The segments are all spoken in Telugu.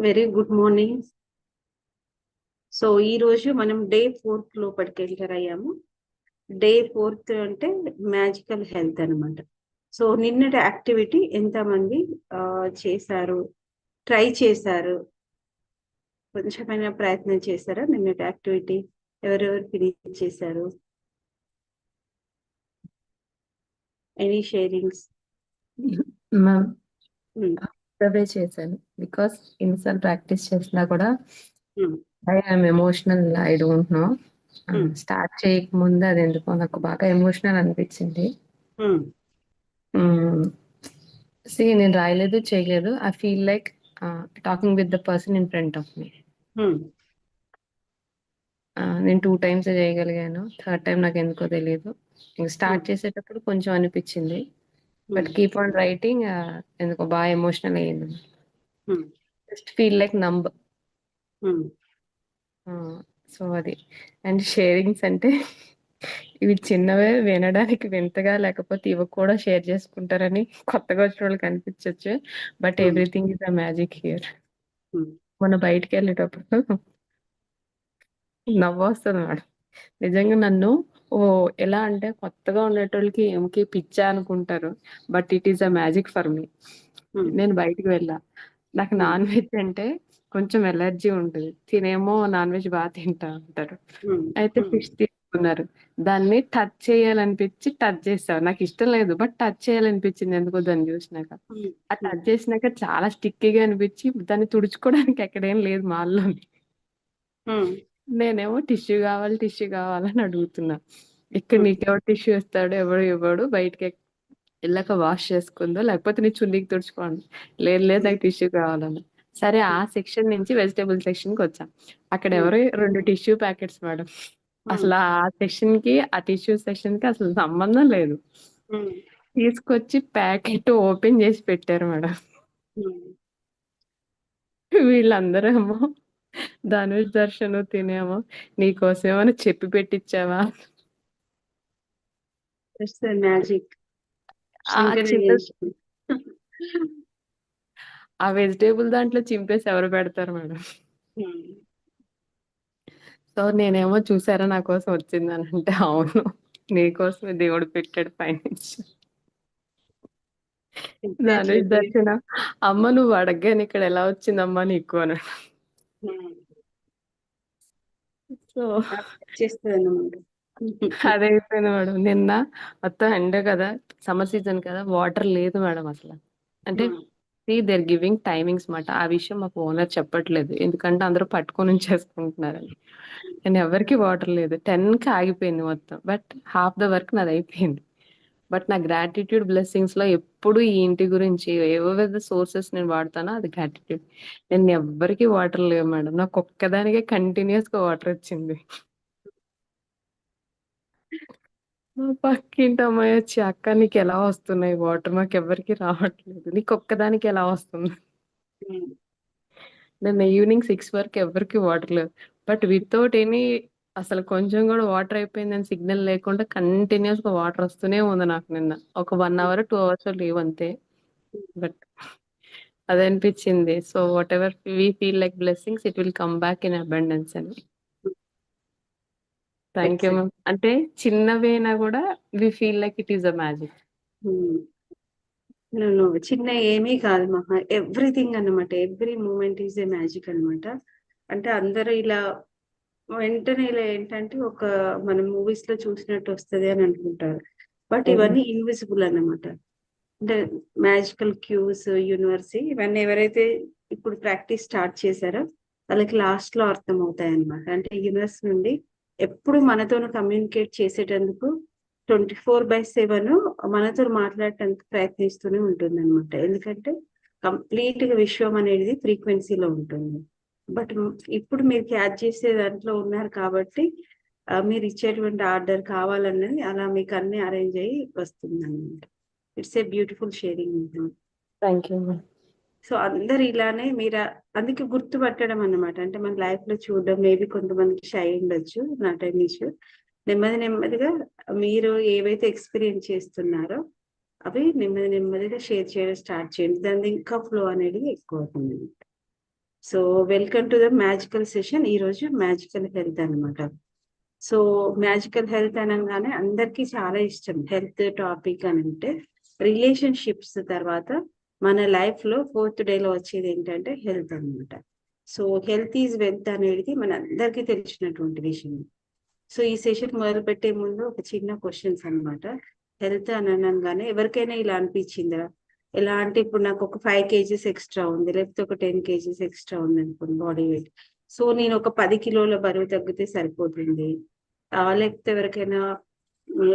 Very good morning. సో ఈ రోజు మనం డే 4 లోపలికి ఎంటర్ అయ్యాము. డే 4 అంటే మ్యాజికల్ హెల్త్ అన్నమాట. సో నిన్నటి యాక్టివిటీ ఎంతమంది చేశారు, ట్రై చేశారు, కొంచెమైనా ప్రయత్నం చేశారా? నిన్నటి యాక్టివిటీ ఎవరెవరు ఫినిష్ చేశారు? Any sharings? మ్యామ్ అవే చేశాను. బికాస్ ఇన్నిసార్లు ప్రాక్టీస్ చేసినా కూడా I'm emotional. I don't know. Start చేయకముందు అది ఎందుకో నాకు బాగా ఎమోషనల్ అనిపించింది. నేను రాయలేదు, చేయలేదు. I feel like talking with the person in front of me. నేను 2 times చేయగలిగాను. థర్డ్ టైం నాకు ఎందుకో తెలియదు. ఇంక స్టార్ట్ చేసేటప్పుడు కొంచెం అనిపించింది. బట్ కీప్ ఆన్ రైటింగ్ ఎందుకో బాగా ఎమోషనల్ అయ్యింది. Just feel like numb. So అది. అండ్ షేరింగ్స్ అంటే ఇవి చిన్నవే, వినడానికి వింతగా, లేకపోతే ఇవి కూడా షేర్ చేసుకుంటారని కొత్తగా వచ్చిన వాళ్ళకి అనిపించవచ్చు. But everything is a magic here. మొన్న బయటికి వెళ్ళేటప్పుడు నవ్వు వస్తుంది మేడం. నిజంగా నన్ను ఎలా అంటే కొత్తగా ఉండేటోళ్ళకి ఏమికి పిచ్చా అనుకుంటారు. But it is a magic for me. నేను బయటికి వెళ్ళా. నాకు నాన్ వెజ్ అంటే కొంచెం ఎలర్జీ ఉంటుంది. తినేమో నాన్ వెజ్ బాగా తింటా అంటారు. అయితే ఫిష్ తీసుకున్నారు. దాన్ని టచ్ చేయాలనిపించి టచ్ చేస్తారు. నాకు ఇష్టం లేదు, బట్ టచ్ చేయాలనిపించింది ఎందుకో దాన్ని చూసినాక. ఆ టచ్ చేసినాక చాలా స్టిక్కీగా అనిపించి దాన్ని తుడుచుకోవడానికి ఎక్కడేం లేదు మాల్లోని. నేనేమో టిష్యూ కావాలని అడుగుతున్నా. ఇక్కడ నీకెవరు టిష్యూ ఇస్తాడు? ఎవడు ఇవ్వడు. బయటికి వెళ్ళాక వాష్ చేసుకుందో, లేకపోతే నీ చున్నీకి తుడుచుకోండి. లేదు నాకు టిష్యూ కావాలన్నా. సరే, ఆ సెక్షన్ నుంచి వెజిటేబుల్ సెక్షన్ కి వచ్చాం. అక్కడ ఎవరు 2 టిష్యూ ప్యాకెట్స్ మేడం. అసలు ఆ సెక్షన్ కి, ఆ టిష్యూ సెక్షన్ కి అసలు సంబంధం లేదు. తీసుకొచ్చి ప్యాకెట్ ఓపెన్ చేసి పెట్టారు మేడం. వీళ్ళందరేమో ధనుష్, దర్శను తినేమో నీకోసం ఏమైనా చెప్పి పెట్టించావా? మ్యాజిక్. ఆ చిన్న ఆ వెజిటేబుల్ దాంట్లో చింపేసి ఎవరు పెడతారు మేడం? సో నేనేమో చూసారా నా కోసం వచ్చిందని అంటే, అవును నీకోసమే దేవుడు పెట్టాడు పైనుంచి. ధనుష్, దర్శన అమ్మ నువ్వు అడగగానే ఇక్కడ ఎలా వచ్చిందమ్మా నీకు అని. సో అదైపోయింది మేడం. నిన్న మొత్తం ఎండ కదా, సమ్మర్ సీజన్ కదా, వాటర్ లేదు మేడం అసలు. అంటే దేర్ గివింగ్ టైమింగ్స్ మాట. ఆ విషయం మాకు ఓనర్ చెప్పట్లేదు, ఎందుకంటే అందరూ పట్టుకొని చేసుకుంటున్నారని. నేను ఎవరికి వాటర్ లేదు. 10కి ఆగిపోయింది మొత్తం. బట్ హాఫ్ ద వర్క్ నాది అయిపోయింది. బట్ నా గ్రాటిట్యూడ్ బ్లెస్సింగ్స్ లో ఎప్పుడు ఈ ఇంటి గురించి ఏవేదో సోర్సెస్ నేను వాడతానో అది గ్రాటిట్యూడ్. నేను ఎవ్వరికి వాటర్ లేవు మేడం. నాకు ఒక్కదానికే కంటిన్యూస్ గా వాటర్ వచ్చింది. మా పక్కింటి అమ్మాయి వచ్చి, అక్క నీకు ఎలా వస్తున్నాయి వాటర్? మాకు ఎవరికి రావట్లేదు, నీకు ఒక్కదానికి ఎలా వస్తుంది? నిన్న ఈవినింగ్ 6 వరకు ఎవరికి వాటర్ లేదు. బట్ వితౌట్ ఎనీ, అసలు కొంచెం కూడా వాటర్ అయిపోయిందని సిగ్నల్ లేకుండా కంటిన్యూస్ గా వాటర్ వస్తూనే ఉంది నాకు. నిన్న ఒక 1 hour 2 hours లేవు అంతే. బట్ అది అనిపించింది. So whatever we feel like blessings, it will come back in abundance అని. Thank you ma'am. అంటే చిన్నవేనా కూడా we feel like it is a magic. చిన్న ఏమీ కాదు మహా, ఎవ్రీథింగ్ అన్నమాట. Every moment is a magic అన్నమాట. అంటే అందరూ ఇలా వెంటనే ఇలా ఏంటంటే ఒక మనం మూవీస్ లో చూసినట్టు వస్తుంది అని అనుకుంటారు. బట్ ఇవన్నీ ఇన్విజిబుల్ అన్నమాట. అంటే మ్యాజికల్ క్యూస్, యూనివర్స్ ఇవన్నీ ఎవరైతే ఇప్పుడు ప్రాక్టీస్ స్టార్ట్ చేశారో వాళ్ళకి లాస్ట్ లో అర్థం అవుతాయి అన్నమాట. అంటే యూనివర్స్ నుండి ఎప్పుడు మనతో కమ్యూనికేట్ చేసేటందుకు 24/7 మనతో మాట్లాడటానికి ప్రయత్నిస్తూనే ఉంటుంది అనమాట. ఎందుకంటే కంప్లీట్ గా విశ్వం అనేది ఫ్రీక్వెన్సీలో ఉంటుంది. బట్ ఇప్పుడు మీరు క్యాచ్ చేసే దాంట్లో ఉన్నారు కాబట్టి మీరు ఇచ్చేటువంటి ఆర్డర్ కావాలన్నది అలా మీకు అన్ని అరేంజ్ అయ్యి వస్తుంది అనమాట. It's a beautiful sharing. Thank you. So అందరు ఇలానే మీరు అందుకే గుర్తుపట్టడం అన్నమాట. అంటే మన లైఫ్ లో చూడడం, మేబీ కొంతమందికి షై ఉండొచ్చు, నాట్ ఎన్ ఇష్యూ. నెమ్మదిగా మీరు ఏవైతే ఎక్స్పీరియన్స్ చేస్తున్నారో అవి నెమ్మదిగా షేర్ చేయడం స్టార్ట్ చేయండి. దాని ఇంకా ఫ్లో అనేది ఎక్కువ అవుతుంది. So welcome to the magical session. ఈ రోజు మ్యాజికల్ హెల్త్ అన్నమాట. సో మ్యాజికల్ హెల్త్ అనగానే అందరికీ చాలా ఇష్టం. హెల్త్ టాపిక్ అని అంటే రిలేషన్షిప్స్ తర్వాత మన లైఫ్ లో 4th డేలో వచ్చేది ఏంటంటే హెల్త్ అన్నమాట. సో హెల్త్ ఈజ్ వెల్త్ అనేది మన అందరికీ తెలిసినటువంటి విషయం. సో ఈ సెషన్ మొదలు పెట్టే ముందు ఒక చిన్న క్వశ్చన్స్ అన్నమాట. హెల్త్ అని అనగానే ఎవరికైనా ఇలా అనిపించిందా? ఎలా అంటే ఇప్పుడు నాకు ఒక 5 kgs ఎక్స్ట్రా ఉంది, లేకపోతే ఒక 10 kgs ఎక్స్ట్రా ఉంది అనుకోండి బాడీ వెయిట్. సో నేను ఒక 10 కిలోల బరువు తగ్గితే సరిపోతుంది. లేకపోతే ఎవరికైనా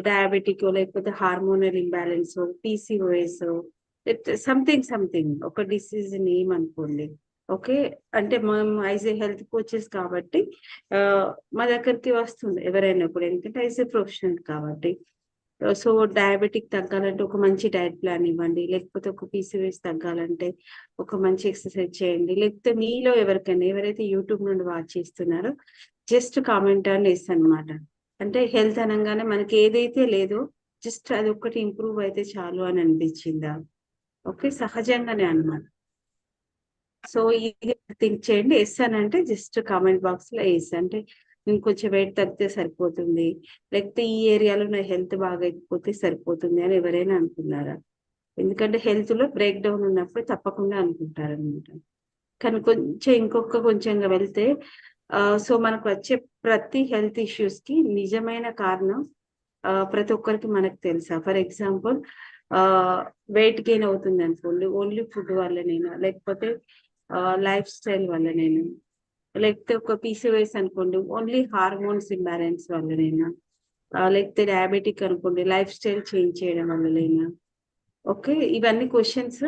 డయాబెటిక్, లేకపోతే హార్మోనల్ ఇంబ్యాలెన్స్, పీసీఓఎస్, సంథింగ్ ఒక డిసీజ్ నేమ్ అనుకోండి. ఓకే, అంటే మనం యాజ్ ఏ హెల్త్ కోచెస్ కాబట్టి మా దగ్గరికి వస్తుంది ఎవరైనా కూడా, ఎందుకంటే యాజ్ ఏ ప్రొఫెషనల్ కాబట్టి. సో డయాబెటిక్ తగ్గాలంటే ఒక మంచి డైట్ ప్లాన్ ఇవ్వండి, లేకపోతే ఒక పీసీఓఎస్ తగ్గాలంటే ఒక మంచి ఎక్సర్సైజ్ చేయండి, లేకపోతే మీలో ఎవరికైనా ఎవరైతే యూట్యూబ్ నుండి వాచ్ చేస్తున్నారో జస్ట్ కామెంట్ అని వేస్తాను అనమాట. అంటే హెల్త్ అనగానే మనకి ఏదైతే లేదో జస్ట్ అది ఒక్కటి ఇంప్రూవ్ అయితే చాలు అని అనిపించిందా? ఓకే, సహజంగానే అన్నమాట. సో ఇది థింక్ చేయండి. ఎస్ అని అంటే జస్ట్ కామెంట్ బాక్స్ లో ఎస్ అంటే నేను కొంచెం వెయిట్ తగ్గితే సరిపోతుంది, లేకపోతే ఈ ఏరియాలో నా హెల్త్ బాగా అయిపోతే సరిపోతుంది అని ఎవరైనా అనుకున్నారా? ఎందుకంటే హెల్త్ లో బ్రేక్ డౌన్ ఉన్నప్పుడు తప్పకుండా అనుకుంటారు అనమాట. కానీ కొంచెంగా వెళ్తే సో మనకు వచ్చే ప్రతి హెల్త్ ఇష్యూస్ కి నిజమైన కారణం ప్రతి ఒక్కరికి మనకు తెలుసా? ఫర్ ఎగ్జాంపుల్ వెయిట్ గెయిన్ అవుతుంది అనుకోండి, ఓన్లీ ఫుడ్ వల్లనేనా, లేకపోతే లైఫ్ స్టైల్ వల్లనేనా, లేకపోతే ఒక పీసీఓఎస్ అనుకోండి ఓన్లీ హార్మోన్స్ ఇంబ్యాలెన్స్ వల్లనేనా, లేకపోతే డయాబెటిక్ అనుకోండి లైఫ్ స్టైల్ చేంజ్ చేయడం వల్లనేనా? ఓకే, ఇవన్నీ క్వశ్చన్స్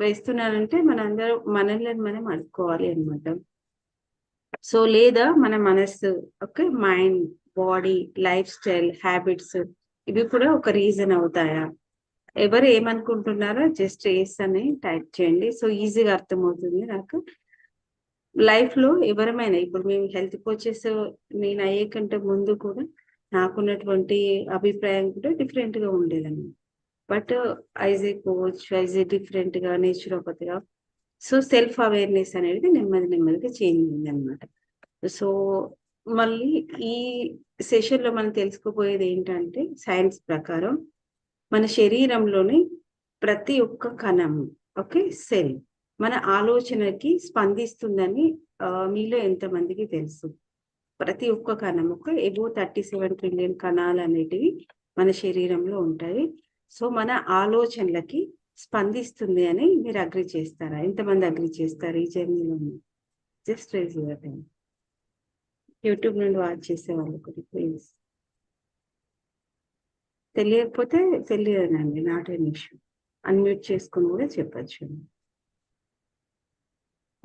వేస్తున్నానంటే మనందరం మనల్ని మనం అడుక్కోవాలి అనమాట. సో లేదా మన మనస్సు, okay, mind, body, life style, habits ఇవి కూడా ఒక రీజన్ అవుతాయా? ఎవరు ఏమనుకుంటున్నారో జస్ట్ ఎస్ అని టైప్ చేయండి. సో ఈజీగా అర్థమవుతుంది నాకు. లైఫ్ లో ఎవరమైనా ఇప్పుడు మేము హెల్త్ కోచెస్ నేను అయ్యే కంటే ముందు కూడా నాకున్నటువంటి అభిప్రాయం కూడా డిఫరెంట్ గా ఉండేదండి. But as a coach, as a different గా నేచురోపతిగా సో సెల్ఫ్ అవేర్నెస్ అనేది నెమ్మదిగా చేంజ్ అయింది అనమాట. సో మళ్ళీ ఈ సెషన్ లో మనం తెలుసుకోబోయేది ఏంటంటే సైన్స్ ప్రకారం మన శరీరంలోని ప్రతి ఒక్క కణము, ఓకే, సెల్ మన ఆలోచనకి స్పందిస్తుందని మీలో ఎంతమందికి తెలుసు? ప్రతి ఒక్క కణం ఒక ఎబో 37 ట్రిలియన్ కణాలు అనేటివి మన శరీరంలో ఉంటాయి. సో మన ఆలోచనలకి స్పందిస్తుంది అని మీరు అగ్రి చేస్తారా? ఎంతమంది అగ్రి చేస్తారు ఈ జర్నీలో? Just raise your hand. YouTube నుండి వాచ్ చేసే వాళ్ళు కూడా ప్లీజ్. తెలియకపోతే తెలియదండి, నాట్ ఎన్ ఇష్యూ. అన్మ్యూట్ చేసుకుని కూడా చెప్పచ్చు.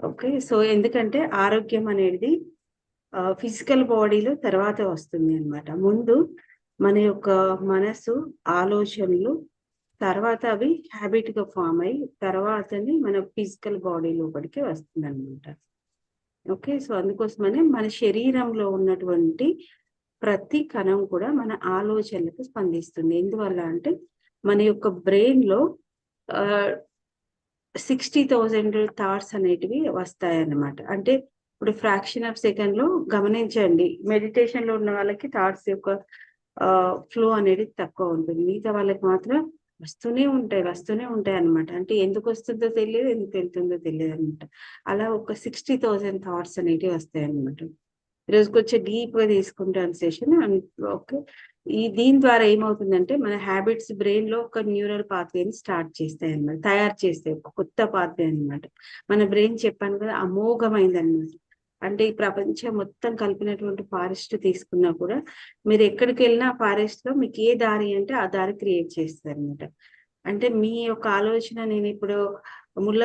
ఓకే, సో ఎందుకంటే ఆరోగ్యం అనేది ఫిజికల్ బాడీలో తర్వాత వస్తుంది అన్నమాట. ముందు మన యొక్క మనసు, ఆలోచనలు, తర్వాత అవి హ్యాబిట్ గా ఫామ్ అయ్యి తర్వాతని మన ఫిజికల్ బాడీ లోపలికి వస్తుంది అనమాట. ఓకే, సో అందుకోసమనే మన శరీరంలో ఉన్నటువంటి ప్రతి కణం కూడా మన ఆలోచనలకు స్పందిస్తుంది. ఎందువల్ల అంటే మన యొక్క బ్రెయిన్ లో 60,000 థాట్స్ అనేటివి వస్తాయన్నమాట. అంటే ఇప్పుడు ఫ్రాక్షన్ ఆఫ్ సెకండ్ లో గమనించండి, మెడిటేషన్ లో ఉన్న వాళ్ళకి థాట్స్ యొక్క ఫ్లో అనేది తక్కువ ఉంటుంది, మిగతా వాళ్ళకి మాత్రం వస్తూనే ఉంటాయి అనమాట. అంటే ఎందుకు వస్తుందో తెలియదు, ఎందుకు వెళ్తుందో తెలియదు అనమాట. అలా ఒక 60,000 థాట్స్ అనేటివి వస్తాయి అనమాట. ఈరోజు కొంచెం డీప్ గా తీసుకుంటాను సెషన్. ఓకే, దీని ద్వారా ఏమవుతుందంటే మన హ్యాబిట్స్ బ్రెయిన్ లో ఒక న్యూరల్ పాత్వేని స్టార్ట్ చేస్తాయి అన్నమాట, తయారు చేస్తాయి ఒక కొత్త పాత్వే అనమాట. మన బ్రెయిన్ చెప్పాను కదా అమోఘమైంది అనమాట. అంటే ఈ ప్రపంచం మొత్తం కలిపినటువంటి ఫారెస్ట్ తీసుకున్నా కూడా మీరు ఎక్కడికి వెళ్ళినా ఫారెస్ట్ లో మీకు ఏ దారి అంటే ఆ దారి క్రియేట్ చేస్తారు అనమాట. అంటే మీ యొక్క ఆలోచన నేను ఇప్పుడు ముళ్ళ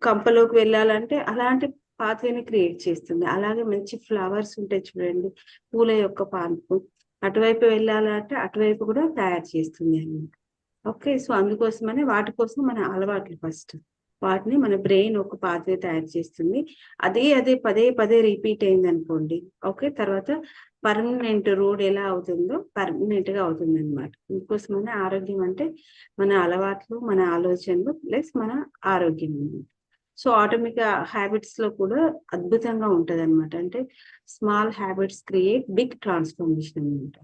కంపలోకి వెళ్ళాలంటే అలాంటి పాత్వేని క్రియేట్ చేస్తుంది. అలాగే మంచి ఫ్లవర్స్ ఉంటాయి చూడండి, పూల యొక్క పాన్పు, అటువైపు వెళ్ళాలంటే అటువైపు కూడా తయారు చేస్తుంది అన్నమాట. ఓకే, సో అందుకోసమనే వాటి కోసం మన అలవాట్లు ఫస్ట్ వాటిని మన బ్రెయిన్ ఒక పాత్వే తయారు చేస్తుంది. అదే పదే రిపీట్ అయింది అనుకోండి, ఓకే, తర్వాత పర్మనెంట్ రోడ్ ఎలా అవుతుందో పర్మనెంట్ గా అవుతుంది అనమాట. అందుకోసమనే ఆరోగ్యం అంటే మన అలవాట్లు, మన ఆలోచనలు ప్లస్ మన ఆరోగ్యం అన్నమాట. సో ఆటోమిక్ హ్యాబిట్స్ లో కూడా అద్భుతంగా ఉంటది అనమాట. అంటే small habits create big transformation అనమాట.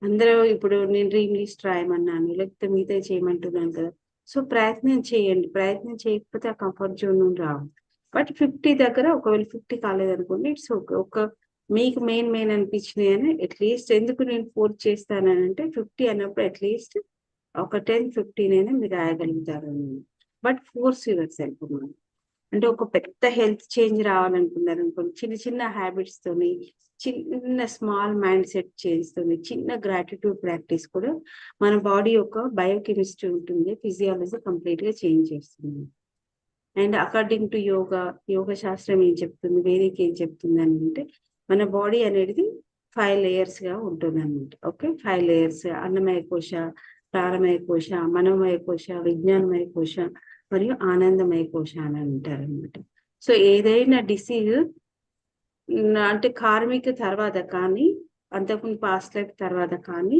అందరూ ఇప్పుడు నేను డ్రీమ్ లిస్ట్ రాయమన్నాను, లేకపోతే మిగతా చేయమంటున్నాను కదా. సో ప్రయత్నం చేయండి, ప్రయత్నం చేయకపోతే ఆ కంఫర్ట్ జోన్ నుండి రావు. బట్ 50 దగ్గర ఒకవేళ 50 కాలేదనుకోండి, ఇట్స్ ఓకే. మీకు మెయిన్ అనిపించినాయి అని అట్లీస్ట్, ఎందుకు నేను ఫోర్స్ చేస్తానంటే 50 అన్నప్పుడు అట్లీస్ట్ ఒక 10-15 అయినా మీరు రాయగలుగుతారు. But force yourself. అంటే ఒక పెద్ద హెల్త్ చేంజ్ రావాలనుకున్నారు అనుకోండి, చిన్న చిన్న హ్యాబిట్స్ తోని, చిన్న స్మాల్ మైండ్ సెట్ చేంజ్ తోని, చిన్న గ్రాటిట్యూడ్ ప్రాక్టీస్ కూడా మన బాడీ యొక్క బయోకెమిస్ట్రీ ఉంటుంది, ఫిజియాలజీ కంప్లీట్ గా చేంజ్ చేస్తుంది. అండ్ అకార్డింగ్ టు యోగా శాస్త్రం ఏం చెప్తుంది, వేదిక ఏం చెప్తుంది అని అంటే, మన బాడీ అనేది 5 layers గా ఉంటుంది అనమాట. ఓకే, 5 layers: అన్నమయ కోశ, ప్రాణమయ కోశ, మనోమయ కోశ, విజ్ఞానమయ కోశ మరియు ఆనందమయ కోశ అని అంటారు అనమాట. సో ఏదైనా డిసీజ్ అంటే కార్మిక తర్వాత కానీ, అంతకుముందు పాస్ట్ లైఫ్ తర్వాత కానీ,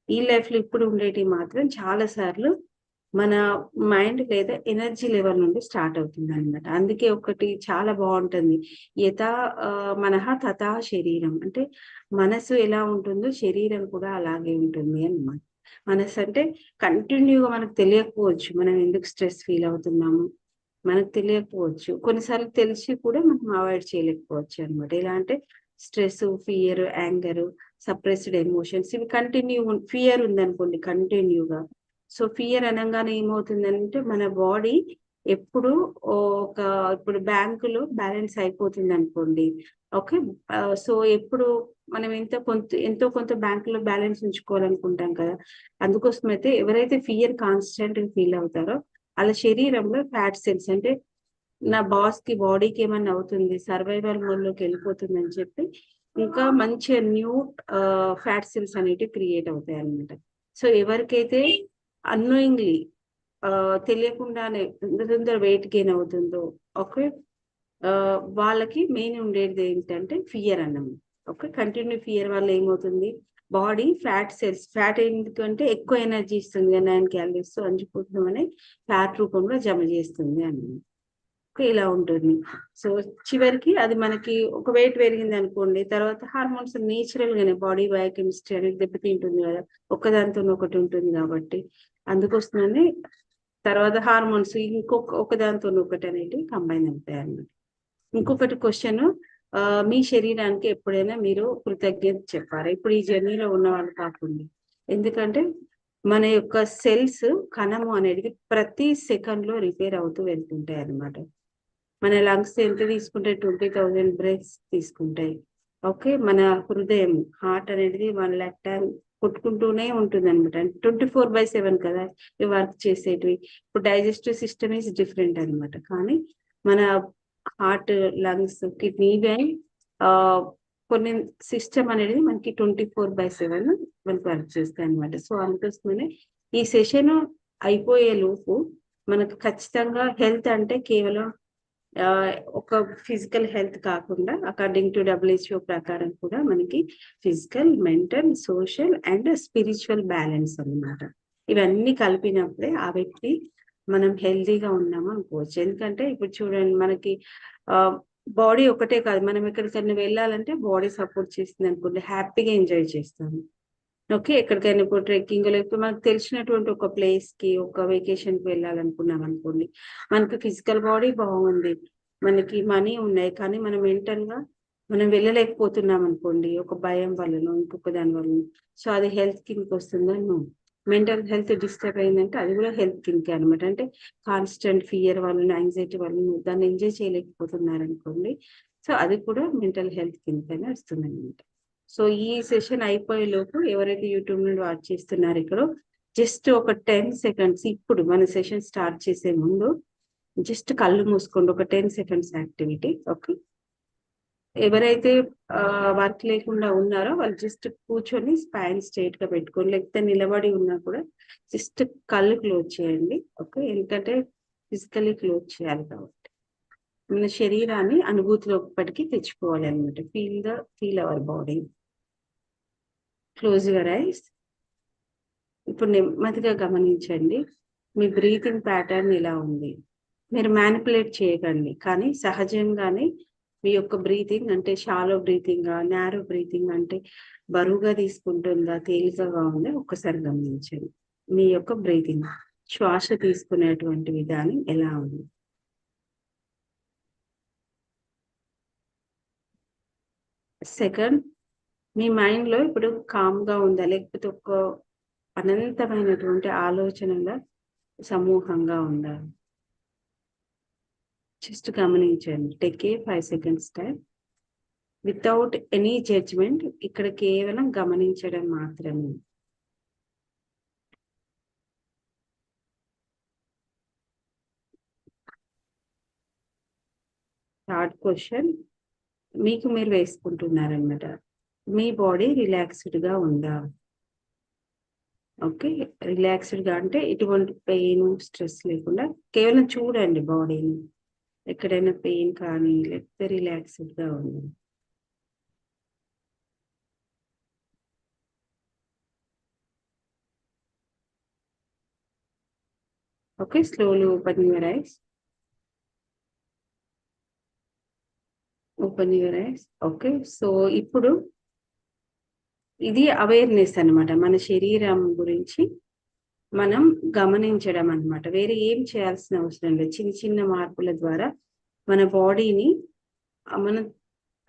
ఈ లైఫ్ లో ఇప్పుడు ఉండేటి మాత్రం చాలా సార్లు మన మైండ్ లేదా ఎనర్జీ లెవెల్ నుండి స్టార్ట్ అవుతుంది అనమాట. అందుకే ఒకటి చాలా బాగుంటుంది, యథా మనహ తథా శరీరం. అంటే మనసు ఎలా ఉంటుందో శరీరం కూడా అలాగే ఉంటుంది అన్నమాట. మనసు అంటే కంటిన్యూగా మనకు తెలియకపోవచ్చు మనం ఎందుకు స్ట్రెస్ ఫీల్ అవుతున్నాము, మనకు తెలియకపోవచ్చు. కొన్నిసార్లు తెలిసి కూడా మనం అవాయిడ్ చేయలేకపోవచ్చు అనమాట. ఎలా అంటే stress, fear, anger, suppressed emotions ఇవి కంటిన్యూ. ఫియర్ ఉందనుకోండి కంటిన్యూగా, సో ఫియర్ అనగానే ఏమవుతుందంటే మన బాడీ ఎప్పుడు ఒక, ఇప్పుడు బ్యాంకులో బ్యాలెన్స్ అయిపోతుంది అనుకోండి. ఓకే, సో ఎప్పుడు మనం ఎంతో కొంత బ్యాంకులో బ్యాలెన్స్ ఉంచుకోవాలనుకుంటాం కదా. అందుకోసం అయితే ఎవరైతే ఫియర్ కాన్స్టెంట్ ఫీల్ అవుతారో వాళ్ళ శరీరంలో ఫ్యాట్ సెల్స్, అంటే నా బాస్ కి బాడీకి ఏమన్నా అవుతుంది, సర్వైవల్ మోడ్ లోకి వెళ్ళిపోతుంది అని చెప్పి ఇంకా మంచి న్యూ ఫ్యాట్ సెల్స్ అనేటివి క్రియేట్ అవుతాయి అన్నమాట. సో ఎవరికైతే అన్నోయింగ్లీ తెలియకుండానే తొందర వెయిట్ గెయిన్ అవుతుందో, ఓకే, వాళ్ళకి మెయిన్ ఉండేది ఏంటంటే ఫియర్ అన్నమాట. ఓకే, కంటిన్యూ ఫియర్ వల్ల ఏమవుతుంది, బాడీ ఫ్యాట్ ఎందుకంటే ఎక్కువ ఎనర్జీ ఇస్తుంది కదా, 9 calories అంచుకుంటున్నామని ఫ్యాట్ రూపంలో జమ చేస్తుంది అన్నమాట. ఇలా ఉంటుంది. సో చివరికి అది మనకి ఒక వెయిట్ పెరిగింది అనుకోండి, తర్వాత హార్మోన్స్ నేచురల్ గానే బాడీ బయోకెమిస్ట్రీ అనేది దెబ్బతింటుంది కదా, ఒకదానితో ఒకటి ఉంటుంది కాబట్టి. అందుకోసమని తర్వాత హార్మోన్స్ ఒకదానితో ఒకటి అనేవి కంబైన్ అవుతాయి అన్నమాట. ఇంకొకటి క్వశ్చన్, మీ శరీరానికి ఎప్పుడైనా మీరు కృతజ్ఞత చెప్పారా? ఇప్పుడు ఈ జర్నీలో ఉన్న వాళ్ళు కాకుండా. ఎందుకంటే మన యొక్క సెల్స్, కణము అనేది ప్రతి సెకండ్ లో రిపేర్ అవుతూ వెళ్తుంటాయి అన్నమాట. మన లంగ్స్ ఎంత తీసుకుంటే 20,000 బ్రెత్స్ తీసుకుంటాయి. ఓకే, మన హృదయం, హార్ట్ అనేది 1 lakh టైమ్ కొట్టుకుంటూనే ఉంటుంది అనమాట. 24/7 కదా ఇవి వర్క్ చేసేటివి. ఇప్పుడు డైజెస్టివ్ సిస్టమ్ ఈస్ డిఫరెంట్ అనమాట. కానీ మన హార్ట్, లంగ్స్, కిడ్నీ కొన్ని సిస్టమ్ అనేది మనకి 24/7 మనకి వర్క్ చేస్తాయి అనమాట. సో అందుకోసమనే ఈ సెషన్ అయిపోయే లోపు మనకు ఖచ్చితంగా హెల్త్ అంటే కేవలం ఒక ఫిజికల్ హెల్త్ కాకుండా, అకార్డింగ్ టు WHO ప్రకారం కూడా మనకి physical, mental, social and spiritual balance అన్నమాట. ఇవన్నీ కలిపినప్పుడే ఆ వ్యక్తి మనం హెల్తీగా ఉన్నాము అనుకోవచ్చు. ఎందుకంటే ఇప్పుడు చూడండి, మనకి బాడీ ఒకటే కాదు, మనం ఎక్కడికైనా వెళ్ళాలంటే బాడీ సపోర్ట్ చేస్తుంది అనుకోండి, హ్యాపీగా ఎంజాయ్ చేస్తాము. ఓకే, ఎక్కడికైనా ఇప్పుడు ట్రెక్కింగ్, లేకపోతే మనకు తెలిసినటువంటి ఒక ప్లేస్ కి, ఒక వెకేషన్ కి వెళ్ళాలనుకున్నాం అనుకోండి, మనకు ఫిజికల్ బాడీ బాగుంది, మనకి మనీ ఉన్నాయి, కానీ మనం మెంటల్ గా మనం వెళ్ళలేకపోతున్నాం అనుకోండి, ఒక భయం వల్లనో ఇంకొక దాని వల్ల. సో అది హెల్త్ కిందకి వస్తుందని, మెంటల్ హెల్త్ డిస్టర్బ్ అయిందంటే అది కూడా హెల్త్ కిందకి అనమాట. అంటే కాన్స్టెంట్ ఫియర్ వల్ల, యాంగ్జైటీ వల్ల దాన్ని ఎంజాయ్ చేయలేకపోతున్నారు అనుకోండి, సో అది కూడా మెంటల్ హెల్త్ కిందకనే వస్తుంది అనమాట. సో ఈ సెషన్ అయిపోయే లోపు ఎవరైతే యూట్యూబ్ నుండి వాచ్ చేస్తున్నారో ఇక్కడ జస్ట్ ఒక 10 seconds, ఇప్పుడు మన సెషన్ స్టార్ట్ చేసే ముందు జస్ట్ కళ్ళు మూసుకోండి, ఒక 10 seconds యాక్టివిటీ. ఓకే, ఎవరైతే వర్క్ లేకుండా ఉన్నారో వాళ్ళు జస్ట్ కూర్చొని స్పైన్ స్ట్రైట్ గా పెట్టుకోండి, లేకపోతే నిలబడి ఉన్నా కూడా జస్ట్ కళ్ళు క్లోజ్ చేయండి. ఓకే, ఎందుకంటే ఫిజికల్లీ క్లోజ్ చేయాలి కాబట్టి మన శరీరాన్ని అనుభూతిలోకి తెచ్చుకోవాలి అనమాట. Feel our body. Close your eyes. ఇప్పుడు నెమ్మదిగా గమనించండి, మీ బ్రీతింగ్ ప్యాటర్న్ ఎలా ఉంది. మీరు మ్యానిపులేట్ చేయకండి, కానీ సహజంగానే మీ యొక్క బ్రీతింగ్ అంటే షాలో బ్రీతింగ్, నారో బ్రీతింగ్ అంటే బరువుగా తీసుకుంటుందా, తేలికగా ఉందా ఒక్కసారి గమనించండి. మీ యొక్క బ్రీతింగ్, శ్వాస తీసుకునేటువంటి విధానం ఎలా ఉంది. సెకండ్, మీ మైండ్ లో ఇప్పుడు కామ్ గా ఉందా, లేకపోతే ఒక అనంతమైనటువంటి ఆలోచనల సమూహంగా ఉందా. జస్ట్ గమనించండి. Take a 5 seconds time without any judgement. ఇక్కడ కేవలం గమనించడం మాత్రమే. థర్డ్ క్వశ్చన్ మీకు మీరు వేసుకుంటున్నారన్నమాట. మీ బాడీ రిలాక్స్డ్ గా ఉందా. ఓకే, రిలాక్స్డ్ గా అంటే ఎటువంటి పెయిన్ స్ట్రెస్ లేకుండా కేవలం చూడండి బాడీని, ఎక్కడైనా పెయిన్ కానీ లేకపోతే రిలాక్స్డ్ గా ఉంది. Okay, slowly open your eyes. Open your eyes. Okay, so ఇప్పుడు ఇది అవేర్నెస్ అన్నమాట. మన శరీరం గురించి మనం గమనించడం అన్నమాట. వేరే ఏం చేయాల్సిన అవసరం లేదు. చిన్న చిన్న మార్పుల ద్వారా మన బాడీని మనం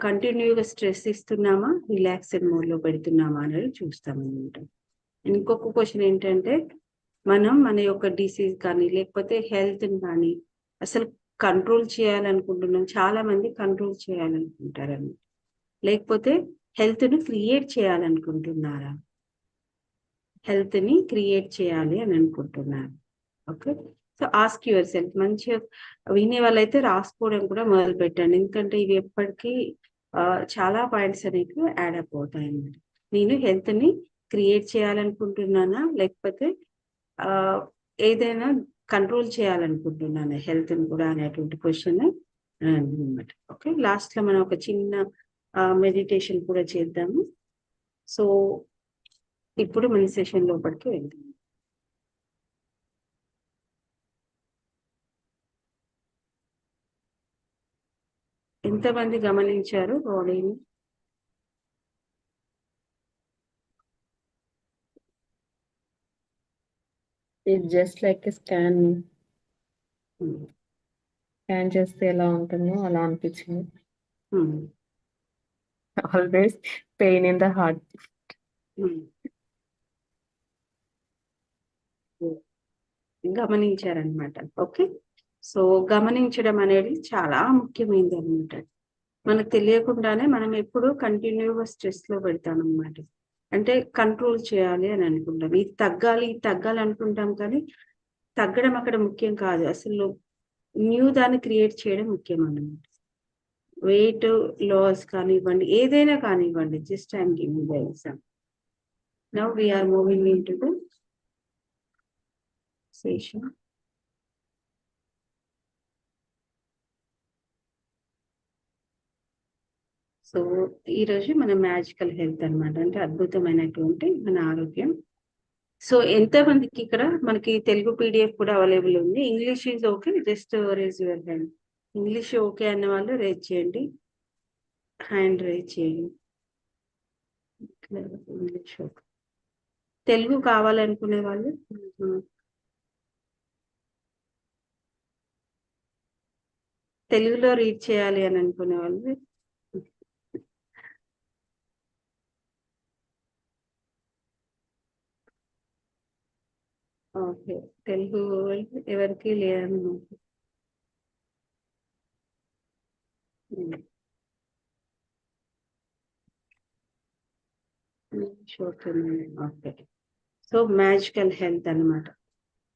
కంటిన్యూగా స్ట్రెస్ ఇస్తున్నామా, రిలాక్స్డ్ మోడ్ లో పెడుతున్నామా అనేది చూస్తాం అన్నమాట. ఇంకొక క్వశ్చన్ ఏంటంటే, మనం మన యొక్క డిసీజ్ కానీ లేకపోతే హెల్త్ కానీ అసలు కంట్రోల్ చేయాలనుకుంటున్నాం. చాలా మంది కంట్రోల్ చేయాలనుకుంటారన్నమాట. లేకపోతే హెల్త్ ను క్రియేట్ చేయాలనుకుంటున్నారా. హెల్త్ ని క్రియేట్ చేయాలి అని అనుకుంటున్నారు. Okay, so ask your self. మంచిగా వినే వాళ్ళైతే రాసుకోవడం కూడా మొదలు పెట్టండి, ఎందుకంటే ఇవి ఎప్పటికీ చాలా పాయింట్స్ అనేవి యాడ్ అప్ అవుతాయి అన్నమాట. నేను హెల్త్ ని క్రియేట్ చేయాలనుకుంటున్నానా, లేకపోతే ఆ ఏదైనా కంట్రోల్ చేయాలనుకుంటున్నానా హెల్త్ ని కూడా అనేటువంటి క్వశ్చన్ అనమాట. ఓకే, లాస్ట్ లో మనం ఒక చిన్న మెడిటేషన్ కూడా చేద్దాము. సో ఇప్పుడు మన సెషన్ లోపలికి వెళ్దాం. ఎంతమంది గమనించారు బాడీని. ఇట్ జస్ట్ లైక్ స్కాన్ చేస్తే ఎలా ఉంటుందో అలా అనిపించింది. Always pain in the heart. గమనించారనమాట. ఓకే, సో గమనించడం అనేది చాలా ముఖ్యమైనది అనమాట. మనకు తెలియకుండానే మనం ఎప్పుడు కంటిన్యూగా స్ట్రెస్ లో పెడతాం అనమాట. అంటే కంట్రోల్ చేయాలి అని అనుకుంటాం, ఇది తగ్గాలి ఇది తగ్గాలి అనుకుంటాం, కానీ తగ్గడం అక్కడ ముఖ్యం కాదు. అసలు న్యూ దాన్ని క్రియేట్ చేయడం ముఖ్యం అన్నమాట. వెయిట్ లాస్ కానివ్వండి, ఏదైనా కానివ్వండి, just I'm giving the example. Now we're moving into the session. So ఈరోజు మన మ్యాజికల్ హెల్త్ అన్నమాట, అంటే అద్భుతమైనటువంటి మన ఆరోగ్యం. సో ఎంతమందికి ఇక్కడ మనకి తెలుగు పీడిఎఫ్ కూడా అవైలబుల్ ఉంది. English is okay, just raise your hand. English okay అన్న వాళ్ళు రేజ్ చేయండి, హ్యాండ్ రేజ్ చేయండి. English okay. తెలుగు కావాలనుకునే వాళ్ళు, తెలుగులో రీడ్ చేయాలి అని అనుకునే వాళ్ళు ఓకే. తెలుగు ఎవరికి లేదన్నమాట. ఓకే, సో మ్యాజికల్ హెల్త్ అన్నమాట.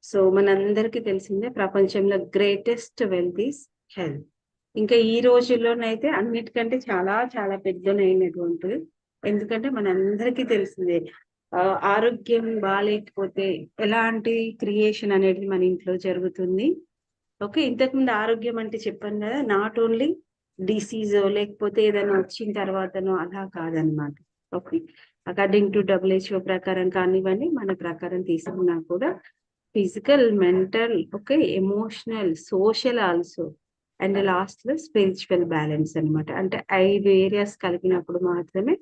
సో మనందరికీ తెలిసిందే ప్రపంచంలో గ్రేటెస్ట్ వెల్త్ ఈస్ హెల్త్. ఇంకా ఈ రోజుల్లోనైతే అన్నిటికంటే చాలా చాలా పెద్దనైనటువంటిది. ఎందుకంటే మనందరికీ తెలిసిందే ఆరోగ్యం బాగాలేకపోతే ఎలాంటి క్రియేషన్ అనేది మన ఇంట్లో జరుగుతుంది. ఓకే, ఇంతకుముందు ఆరోగ్యం అంటే చెప్పాను కదా, నాట్ ఓన్లీ డిసీజ్ లేకపోతే ఏదైనా వచ్చిన తర్వాతనో అలా కాదనమాట. ఓకే, అకార్డింగ్ టు WHO ప్రకారం కానివ్వండి, మన ప్రకారం తీసుకున్నా కూడా physical, mental, okay, emotional, social also, and last లో స్పిరిచువల్ బ్యాలెన్స్ అన్నమాట. అంటే 5 ఏరియాస్ కలిపినప్పుడు మాత్రమే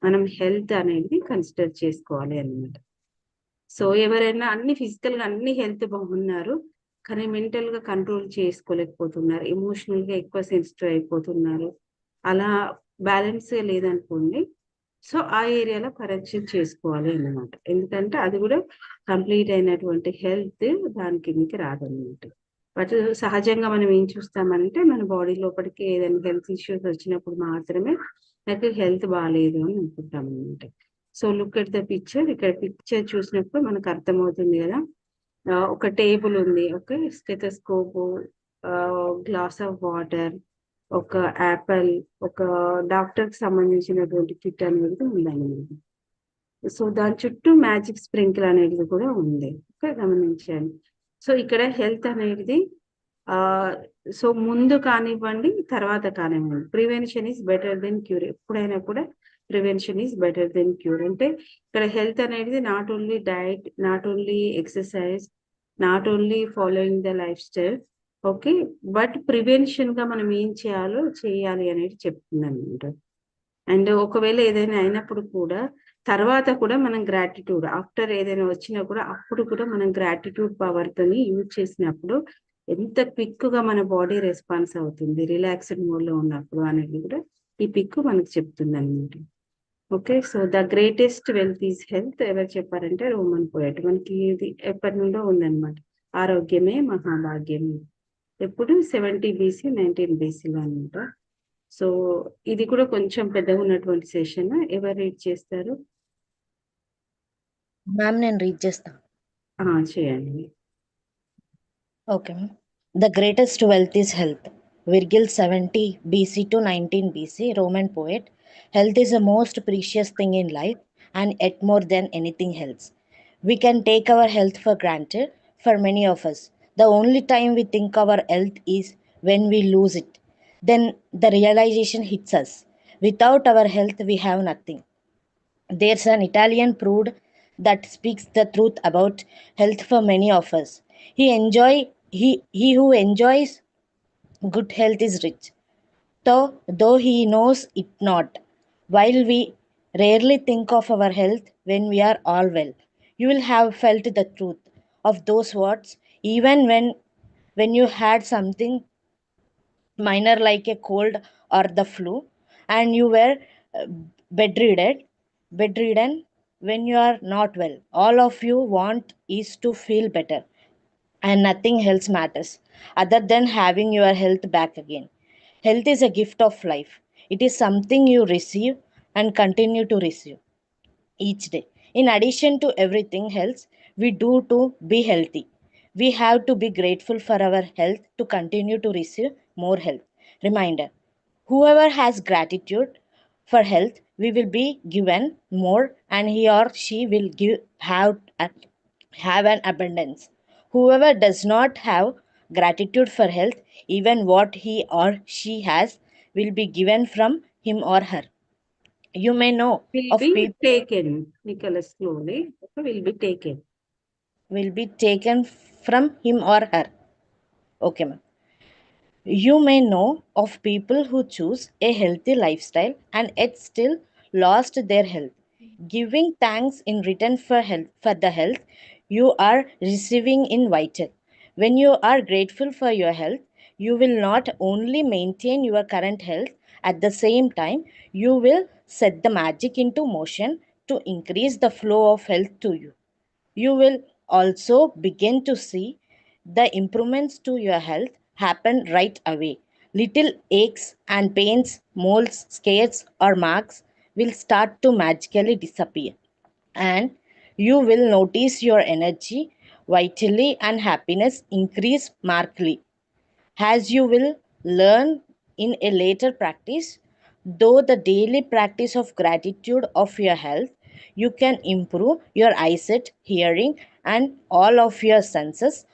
మనం హెల్త్ అనేది కన్సిడర్ చేసుకోవాలి అన్నమాట. సో ఎవరైనా అన్ని ఫిజికల్ గా అన్ని హెల్త్ బాగున్నారు, కానీ మెంటల్ గా కంట్రోల్ చేసుకోలేకపోతున్నారు, ఎమోషనల్ గా ఎక్కువ సెన్సిటివ్ అయిపోతున్నారు, అలా బ్యాలెన్స్ లేదనుకోండి, సో ఆ ఏరియాలో కరెక్షన్ చేసుకోవాలి అన్నమాట. ఎందుకంటే అది కూడా కంప్లీట్ అయినటువంటి హెల్త్ దాని కిందకి రాదన్నమాట. బట్ సహజంగా మనం ఏం చూస్తామంటే మన బాడీ లోపలికి ఏదైనా హెల్త్ ఇష్యూస్ వచ్చినప్పుడు మాత్రమే నాకు హెల్త్ బాగాలేదు అని అనుకుంటాం అనమాట. So look at the picture. ఇక్కడ పిక్చర్ చూసినప్పుడు మనకు అర్థమవుతుంది కదా. ఒక టేబుల్ ఉంది, okay, stethoscope, glass of water, ఒక యాపిల్, ఒక డాక్టర్ కి సంబంధించినటువంటి కిట్ అనేది ఉందన్నమాట. సో దాని చుట్టూ మ్యాజిక్ స్ప్రింకిల్ అనేది కూడా ఉంది, ఓకే, గమనించండి. సో ఇక్కడ హెల్త్ అనేది ఆ సో ముందు కానివ్వండి, తర్వాత కానివ్వండి, prevention is better than cure. ఎప్పుడైనా కూడా prevention is better than cure. అంటే ఇక్కడ హెల్త్ అనేది not only diet, not only exercise, not only following the lifestyle, okay, but prevention గా మనం ఏం చేయాలి అనేది చెప్తుంది అనమాట. అండ్ ఒకవేళ ఏదైనా అయినప్పుడు కూడా తర్వాత కూడా మనం గ్రాటిట్యూడ్, ఆఫ్టర్ ఏదైనా వచ్చినా కూడా అప్పుడు కూడా మనం గ్రాటిట్యూడ్ పవర్ తోని యూజ్ చేసినప్పుడు ఎంత క్విక్ గా మన బాడీ రెస్పాన్స్ అవుతుంది రిలాక్స్డ్ మోడ్ లో ఉన్నప్పుడు అనేది కూడా ఈ పిక్ మనకు చెప్తుంది అనమాట. Okay, so the greatest wealth is health ఎవరు చెప్పారంటే రోమన్ పోయట్. మనకి ఇది ఎప్పటి నుండో ఉందన్నమాట. ఆరోగ్యమే మహాభాగ్యం. ఎప్పుడు 70 BC 19 BCలో అనమాట. సో ఇది కూడా కొంచెం పెద్దగా ఉన్నటువంటి సెషన్. ఎవరు రీడ్ చేస్తారు? మ్యామ్ నేను రీడ్ చేస్తా. చేయండి. Okay ma'am. The greatest wealth is health. Virgil 70 BC to 19 BC, Roman poet. Health is the most precious thing in life and yet more than anything else. We can take our health for granted for many of us. The only time we think our health is when we lose it. Then the realization hits us. Without our health, we have nothing. There's an Italian prude that speaks the truth about health for many of us. He who enjoys good health is rich, though he knows it not. While we rarely think of our health when we are all well, you will have felt the truth of those words even when you had something minor like a cold or the flu, and you were uh, bedridden when you are not well. All of you want is to feel better, and nothing else matters other than having your health back again. Health is a gift of life. It is something you receive and continue to receive each day. In addition to everything else we do to be healthy, we have to be grateful for our health to continue to receive more health. Reminder: whoever has gratitude for health, we will be given more, and he or she will have an abundance. Whoever does not have gratitude for health, even what he or she has will be given from him or her. You may know Will of be people taken, Nicholas, slowly. Okay, will be taken. will be taken from him or her. Okay, ma'am. You may know of people who choose a healthy lifestyle and yet still lost their health. Giving thanks in return for the health you are receiving in vital. When you are grateful for your health, you will not only maintain your current health, at the same time, you will set the magic into motion to increase the flow of health to you. You will also begin to see the improvements to your health happen right away. Little aches and pains, moles, scares, or marks will start to magically disappear, and you will notice your energy, vitality, and happiness increase markedly. As you will learn in a later practice, though the daily practice of gratitude of your health, you can improve your eyesight, hearing, and all of your senses,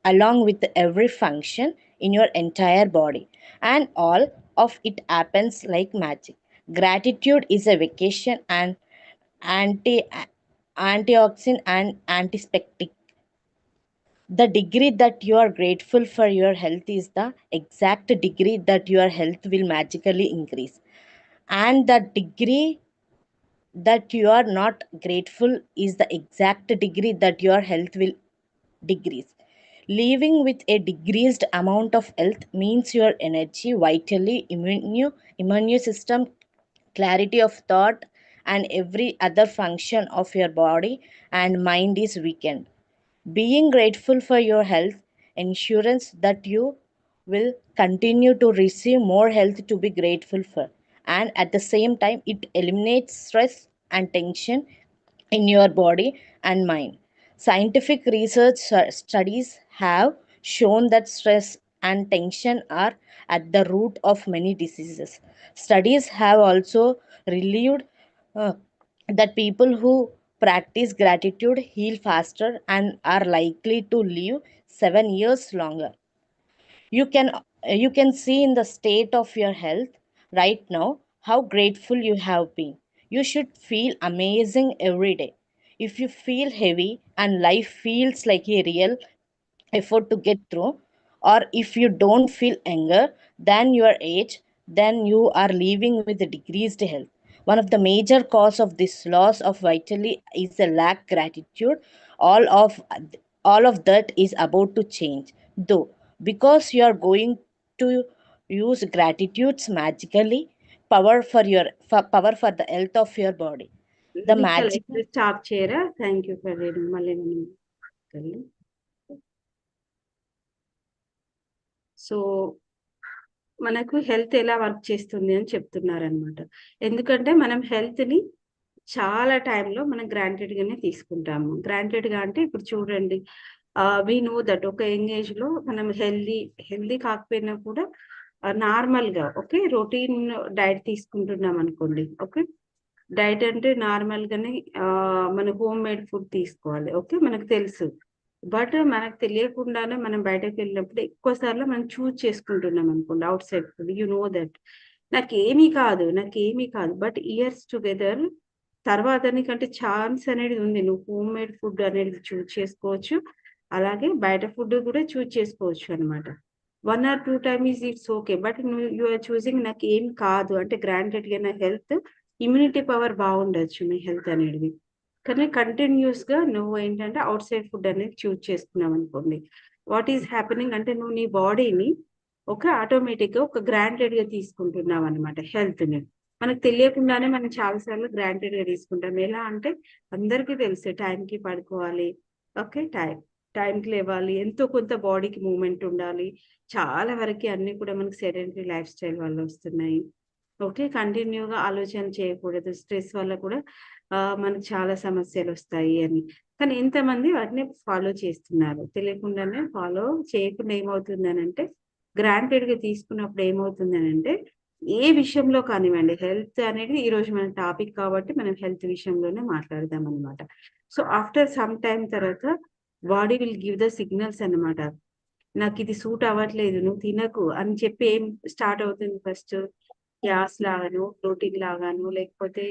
along with every function in your entire body. And all of it happens like magic. Gratitude is a vacation and anti antioxidant and antiseptic. The degree that you are grateful for your health is the exact degree that your health will magically increase. And the degree that you are not grateful is the exact degree that your health will decrease. Living with a decreased amount of health means your energy, vitally, immune system, clarity of thought, and every other function of your body and mind is weakened. Being grateful for your health ensures that you will continue to receive more health to be grateful for, and at the same time, it eliminates stress and tension in your body and mind. Scientific research studies have shown that stress and tension are at the root of many diseases. Studies have also revealed uh, that people who practice gratitude heal faster and are likely to live 7 years longer. You can see in the state of your health right now how grateful you have been. You should feel amazing every day. If you feel heavy and life feels like a real effort to get through, or if you don't feel anger than your age, then you are living with decreased health. One of the major cause of this loss of vitality is a lack gratitude. All of all of that is about to change, though, because you are going to use gratitudes magically power for the health of your body. The Nikhil magic. ఇప్పుడు స్టాప్ చేయరా? Thank you for reading. మళ్ళీ సో మనకు హెల్త్ ఎలా వర్క్ చేస్తుంది అని చెప్తున్నారు అనమాట. ఎందుకంటే మనం హెల్త్ ని చాలా టైంలో మనం గ్రాంటెడ్ గానే తీసుకుంటాము. గ్రాంటెడ్ గా అంటే ఇప్పుడు చూడండి, వి నో దట్ ఒక యంగ్ ఏజ్ లో మనం హెల్దీ కాకపోయినా కూడా నార్మల్ గా ఓకే రొటీన్ డైట్ తీసుకుంటున్నాం అనుకోండి. ఓకే, డైట్ అంటే నార్మల్ గానే మన హోమ్ మేడ్ ఫుడ్ తీసుకోవాలి. ఓకే, మనకు తెలుసు. బట్ మనకు తెలియకుండానే మనం బయటకు వెళ్ళినప్పుడు ఎక్కువ సార్లు మనం చూస్ చేసుకుంటున్నాం అనుకోండి out side food. You know that నాకేమీ కాదు, బట్ ఇయర్స్ టుగెదర్ తర్వాత నీకంటే ఛాన్స్ అనేది ఉంది. నువ్వు హోమ్ మేడ్ ఫుడ్ అనేది చూస్ చేసుకోవచ్చు, అలాగే బయట ఫుడ్ కూడా చూస్ చేసుకోవచ్చు అనమాట. 1 or 2 times is it's okay, but నువ్వు యు ఆర్ చూసింగ్ నాకు ఏం కాదు అంటే గ్రాంటెడ్ గా నా హెల్త్ ఇమ్యూనిటీ పవర్ బాగుండొచ్చు మీ హెల్త్ అనేది, కానీ కంటిన్యూస్ గా నువ్వు ఏంటంటే అవుట్ సైడ్ ఫుడ్ అనేది చూస్ చేసుకున్నావు అనుకోండి. వాట్ ఈస్ హ్యాపెనింగ్ అంటే నువ్వు నీ బాడీని ఒక ఆటోమేటిక్ గా ఒక గ్రాంటెడ్ గా తీసుకుంటున్నావు అనమాట హెల్త్ ని. మనకు తెలియకుండానే మనం చాలాసార్లు గ్రాంటెడ్ గా తీసుకుంటాం. ఎలా అంటే అందరికీ తెలుసు టైంకి పడుకోవాలి, ఓకే టైంకి లేవాలి, ఎంతో కొంత బాడీకి మూవ్మెంట్ ఉండాలి. చాలా వరకు అన్ని కూడా మనకి సెడెంటరీ లైఫ్ స్టైల్ వల్ల వస్తున్నాయి. ఓకే, కంటిన్యూగా ఆలోచన చేయకూడదు, స్ట్రెస్ వల్ల కూడా మనకు చాలా సమస్యలు వస్తాయి అని. కానీ ఎంతమంది వాటిని ఫాలో చేస్తున్నారు? తెలియకుండానే ఫాలో చేయకుండా ఏమవుతుందని అంటే గ్రాంటెడ్ గా తీసుకున్నప్పుడు ఏమవుతుందని అంటే ఏ విషయంలో కానివ్వండి, హెల్త్ అనేది ఈ రోజు మన టాపిక్ కాబట్టి మనం హెల్త్ విషయంలోనే మాట్లాడదాం అనమాట. సో ఆఫ్టర్ సమ్ టైం తర్వాత body will give the signals అన్నమాట. నాకు ఇది సూట్ అవ్వట్లేదు, నువ్వు తినకు అని చెప్పి ఏం స్టార్ట్ అవుతుంది? ఫస్ట్ గ్యాస్ లాగాను, ప్రోటీన్ లాగాను, లేకపోతే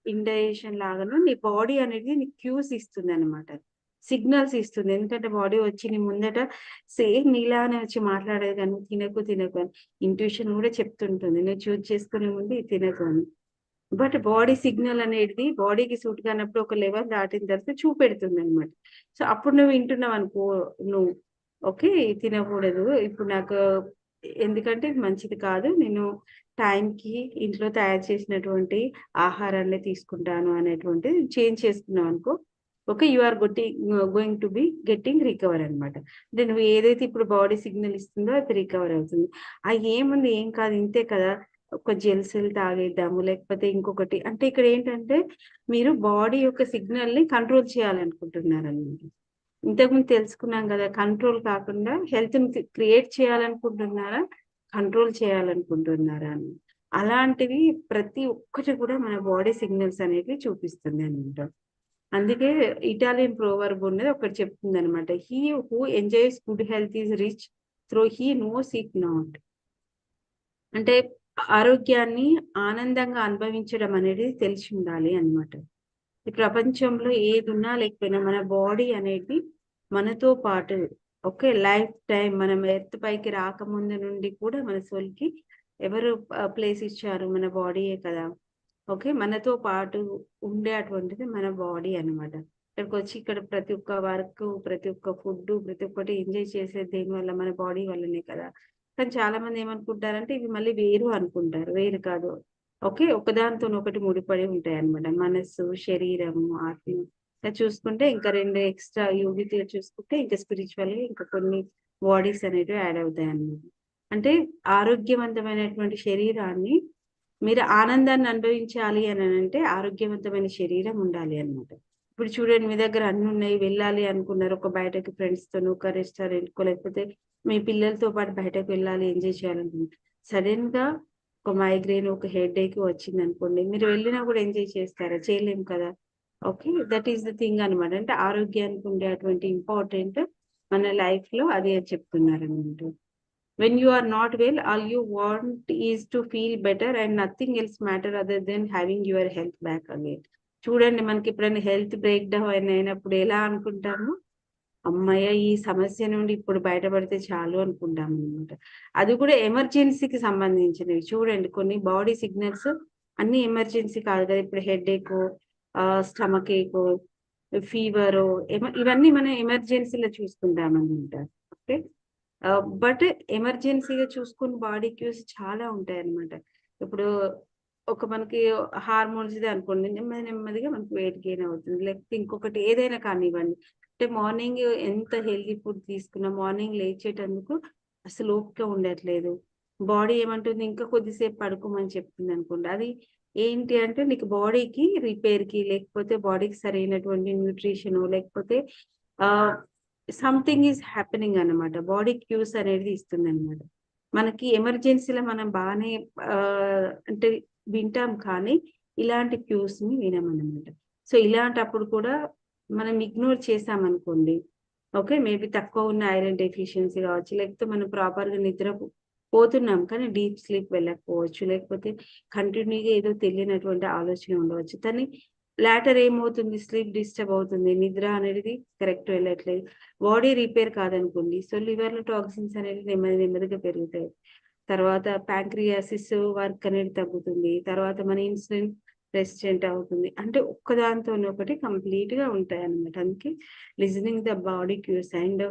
ఇండైజెషన్ లాగాను నీ బాడీ అనేది నీకు క్యూస్ ఇస్తుంది అనమాట, సిగ్నల్స్ ఇస్తుంది. ఎందుకంటే బాడీ వచ్చి నీ ముందట సేమ్ నీలానే వచ్చి మాట్లాడేది, కానీ తినకు అని ఇంట్యూషన్ కూడా చెప్తుంటుంది, నువ్వు చూజ్ చేసుకునే ముందు ఇది తినకు అని. బట్ బాడీ సిగ్నల్ అనేది బాడీకి సూట్ కానప్పుడు ఒక లెవెల్ దాటిన తర్వాత చూపెడుతుంది అనమాట. సో అప్పుడు నువ్వు వింటున్నావు అనుకో, నువ్వు ఓకే తినకూడదు ఇప్పుడు నాకు, ఎందుకంటే ఇది మంచిది కాదు, నేను టైంకి ఇంట్లో తయారు చేసినటువంటి ఆహారాన్ని తీసుకుంటాను అనేటువంటిది చేంజ్ చేసుకున్నావు అనుకో, okay you are going to be getting recover అనమాట. అంటే నువ్వు ఏదైతే ఇప్పుడు బాడీ సిగ్నల్ ఇస్తుందో అది రికవర్ అవుతుంది. ఏముంది, ఏం కాదు, ఇంతే కదా, ఒక జెల్సెల్ తాగేద్దాము, లేకపోతే ఇంకొకటి. అంటే ఇక్కడ ఏంటంటే మీరు బాడీ యొక్క సిగ్నల్ ని కంట్రోల్ చేయాలనుకుంటున్నారు అనమాట. ఇంతకుముందు తెలుసుకున్నాం కదా, కంట్రోల్ కాకుండా హెల్త్ ని క్రియేట్ చేయాలనుకుంటున్నారా, కంట్రోల్ చేయాలనుకుంటున్నారా అని. అలాంటివి ప్రతి ఒక్కటి కూడా మన బాడీ సిగ్నల్స్ అనేవి చూపిస్తుంది అనమాట. అందుకే ఇటాలియన్ ప్రోవర్బ్ ఉన్నది ఒకటి చెప్తుంది అనమాట, he who enjoys good health is rich throw he knows it not. అంటే ఆరోగ్యాన్ని ఆనందంగా అనుభవించడం అనేది తెలిసి ఉండాలి అన్నమాట. ఈ ప్రపంచంలో ఏది ఉన్నా లేకపోయినా మన బాడీ అనేది మనతో పాటు ఓకే, లైఫ్ టైం మనం ఎర్త్ పైకి రాకముందు నుండి కూడా మన సోల్కి ఎవరు ప్లేస్ ఇచ్చారు? మన బాడీయే కదా. ఓకే, మనతో పాటు ఉండే అటువంటిది మన బాడీ అన్నమాట. ఇక్కడికి వచ్చి ఇక్కడ ప్రతి ఒక్క వర్క్, ప్రతి ఒక్క ఫుడ్, ప్రతి ఒక్కటి ఎంజాయ్ చేసేది దేని వల్ల? మన బాడీ వల్లనే కదా. కానీ చాలా మంది ఏమనుకుంటారంటే ఇవి మళ్ళీ వేరు అనుకుంటారు. వేరు కాదు. ఓకే, ఒకదానితో ఒకటి ముడిపడి ఉంటాయి అన్నమాట. మనస్సు, శరీరము, ఆత్మ. ఇలా చూసుకుంటే ఇంకా 2 ఎక్స్ట్రా యోగిక్‌లో చూసుకుంటే ఇంకా స్పిరిచువల్‌గా ఇంకా కొన్ని బాడీస్ అనేటివి యాడ్ అవుతాయి అన్నమాట. అంటే ఆరోగ్యవంతమైనటువంటి శరీరాన్ని మీరు ఆనందాన్ని అనుభవించాలి అని అంటే ఆరోగ్యవంతమైన శరీరం ఉండాలి అన్నమాట. ఇప్పుడు చూడండి, మీ దగ్గర అన్ని ఉన్నాయి, వెళ్ళాలి అనుకున్నారు ఒక బయటకి ఫ్రెండ్స్‌తోనో, ఒక రెస్టారెంట్‌కో, లేకపోతే మీ పిల్లలతో పాటు బయటకు వెళ్ళాలి, ఎంజాయ్ చేయాలనుకుంటున్నారు. సడెన్‌గా ఒక మైగ్రేన్, ఒక హెడేక్ వచ్చిందనుకోండి, మీరు వెళ్ళినా కూడా ఎంజాయ్ చేస్తారా? చేయలేము కదా. Okay, that is the thing అన్నమాట. అంటే ఆరోగ్యానికి ఉండేటువంటి ఇంపార్టెంట్ మన లైఫ్‌లో అదే చెప్తున్నారన్నమాట. When you are not well, all you want is to feel better and nothing else matter other than having your health back again. చూడండి, మనకి ఎప్పుడైనా హెల్త్ బ్రేక్ డౌన్ అయినప్పుడు ఎలా అనుకుంటాము? అమ్మయ్య! ఈ సమస్య నుండి ఇప్పుడు బయటపడితే చాలు అనుకుంటాం అన్నమాట. అది కూడా ఎమర్జెన్సీకి సంబంధించినవి. చూడండి, కొన్ని బాడీ సిగ్నల్స్ అన్ని ఎమర్జెన్సీ కాదు కదా. ఇప్పుడు హెడేకో, స్టమక్ ఏకో, ఫీవరో, ఇవన్నీ మనం ఎమర్జెన్సీలో చూసుకుంటామన్నమాట. ఓకే, బట్ ఎమర్జెన్సీగా చూసుకుని బాడీ క్యూస్ చాలా ఉంటాయన్నమాట. ఇప్పుడు ఒక మనకి హార్మోన్స్‌దే అనుకోండి, నెమ్మదిగా మనకి వెయిట్ గెయిన్ అవుతుంది. లేకపోతే ఇంకొకటి ఏదైనా కానివ్వండి. అంటే మార్నింగ్ ఎంత హెల్తీ ఫుడ్ తీసుకున్నా మార్నింగ్ లేచేటందుకు అసలు ఓపిక ఉండట్లేదు. బాడీ ఏమంటుంది, ఇంకా కొద్దిసేపు పడుకోమని చెప్తుందనుకోండి. అది ఏంటి అంటే నీకు బాడీకి రిపేర్‌కి, లేకపోతే బాడీకి సరైనటువంటి న్యూట్రిషనో, లేకపోతే ఆహ్, సంథింగ్ ఈజ్ హ్యాపెనింగ్ అన్నమాట. బాడీ క్యూస్ అనేది ఇస్తుందన్నమాట. మనకి ఎమర్జెన్సీలో మనం బానే అంటే వింటాం, కానీ ఇలాంటి క్యూస్‌ని వినమన్నమాట. సో, ఇలాంటప్పుడు కూడా మనం ఇగ్నోర్ చేశామనుకోండి, ఓకే, మేబీ తక్కువ ఉన్న ఐరన్ డెఫిషియన్సీ కావచ్చు, లేకపోతే మనం ప్రాపర్‌గా నిద్ర పోతున్నాం కానీ డీప్ స్లీప్ వెళ్ళకపోవచ్చు, లేకపోతే కంటిన్యూగా ఏదో తెలియనటువంటి ఆలోచన ఉండవచ్చు. కానీ లేటర్ ఏమవుతుంది? స్లీప్ డిస్టర్బ్ అవుతుంది. నిద్ర అనేది కరెక్ట్ వెళ్ళట్లేదు. బాడీ రిపేర్ కాదనుకోండి. సో, లివర్‌లో టాక్సిన్స్ అనేవి నెమ్మదిగా పెరుగుతాయి. తర్వాత ప్యాంక్రియాసిస్ వర్క్ అనేది తగ్గుతుంది. తర్వాత మన ఇన్సులిన్ రెసిస్టెంట్ అవుతుంది. అంటే ఒక్కదానితోనొకటి కంప్లీట్‌గా ఉంటాయన్నమాట. అందుకే listening the body cues and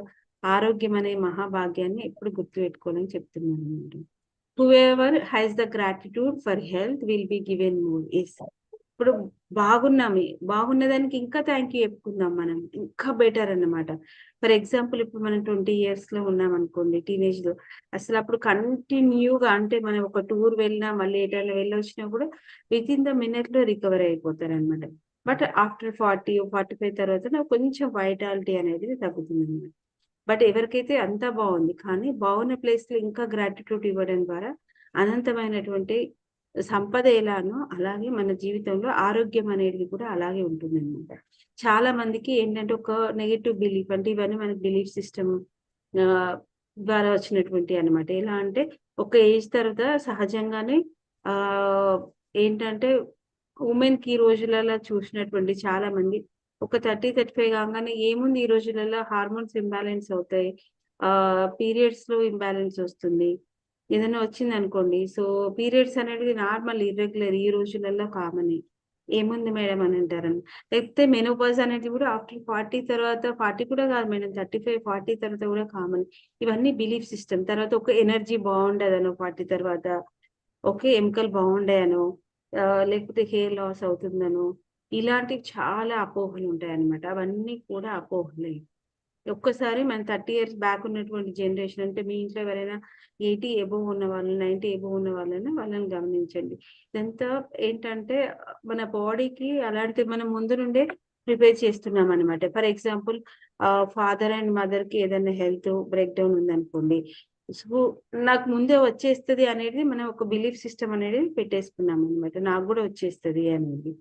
ఆరోగ్యం అనే మహాభాగ్యాన్ని ఎప్పుడు గుర్తుపెట్టుకోవాలని చెప్తున్నానన్నమాట. Whoever has the gratitude for health will be given more. Yes. ఇప్పుడు బాగున్న దానికి ఇంకా థ్యాంక్ యూ చెప్పుకుందాం మనం. ఇంకా బెటర్ అన్నమాట. ఫర్ ఎగ్జాంపుల్ ఇప్పుడు మనం 20 ఇయర్స్‌లో ఉన్నామనుకోండి, టీనేజ్‌లో. అసలప్పుడు కంటిన్యూగా అంటే మనం ఒక టూర్ వెళ్ళినా, మళ్ళీ ఎటైనా వెళ్ళొచ్చినా కూడా వితిన్ ద మినిట్‌లో రికవర్ అయిపోతారనమాట. బట్ ఆఫ్టర్ 40, 45 తర్వాత కొంచెం వైటాలిటీ అనేది తగ్గుతుందన్నమాట. బట్ ఎవరికైతే అంతా బావుంది, కానీ బాగున్న ప్లేస్‌లో ఇంకా గ్రాటిట్యూడ్ ఇవ్వడం ద్వారా అనంతమైనటువంటి సంపద ఎలానో అలాగే మన జీవితంలో ఆరోగ్యం అనేది కూడా అలాగే ఉంటుందన్నమాట. చాలా మందికి ఏంటంటే ఒక నెగెటివ్ బిలీఫ్, అంటే ఇవన్నీ మనకి బిలీఫ్ సిస్టమ్ ఆహ్, ద్వారా వచ్చినటువంటియి అన్నమాట. ఎలా అంటే ఒక ఏజ్ తర్వాత సహజంగానే ఆహ్, ఏంటంటే వుమెన్‌కి ఈ రోజులలో చూసినటువంటి చాలా మంది ఒక 30, 35 కాంగానే ఏముంది ఈ రోజులలో హార్మోన్స్ ఇంబాలెన్స్ అవుతాయి. పీరియడ్స్‌లో ఇంబాలెన్స్ వస్తుంది. ఏదైనా వచ్చిందనుకోండి. సో, పీరియడ్స్ అనేది నార్మల్, ఇర్రెగ్యులర్ ఈ రోజులలో కామనే. ఏముంది మేడం అని అంటారని. లేకపోతే మెనోపాజ్ అనేది కూడా ఆఫ్టర్ 40 తర్వాత, 40 కూడా కాదు మేడం, 35, 40 తర్వాత కూడా కామన్. ఇవన్నీ బిలీఫ్ సిస్టమ్. తర్వాత ఒక ఎనర్జీ బాగుండదనో 40 తర్వాత. ఓకే, ఎముకలు బాగుండయనో, లేకపోతే హెయిర్ లాస్ అవుతుందనో, ఇలాంటివి చాలా అపోహలు ఉంటాయన్నమాట. అవన్నీ కూడా అపోహలే. ఒక్కసారి మన 30 ఇయర్స్ బ్యాక్ ఉన్నటువంటి జనరేషన్, అంటే మీ ఇంట్లో ఎవరైనా 80 అబోవ్ ఉన్నవాళ్ళు, 90 అబోవ్ ఉన్న వాళ్ళని గమనించండి. ఇదంతా ఏంటంటే మన బాడీకి అలాంటి మనం ముందు నుండే ప్రిపేర్ చేస్తున్నామనమాట. ఫర్ ఎగ్జాంపుల్ ఫాదర్ అండ్ మదర్‌కి ఏదైనా హెల్త్ బ్రేక్ డౌన్ ఉందనుకోండి. సో, నాకు ముందే వచ్చేస్తది అనేది మనం ఒక బిలీఫ్ సిస్టమ్ అనేది పెట్టేసుకున్నామనమాట. నాకు గూడా వచ్చేస్తది అనేది.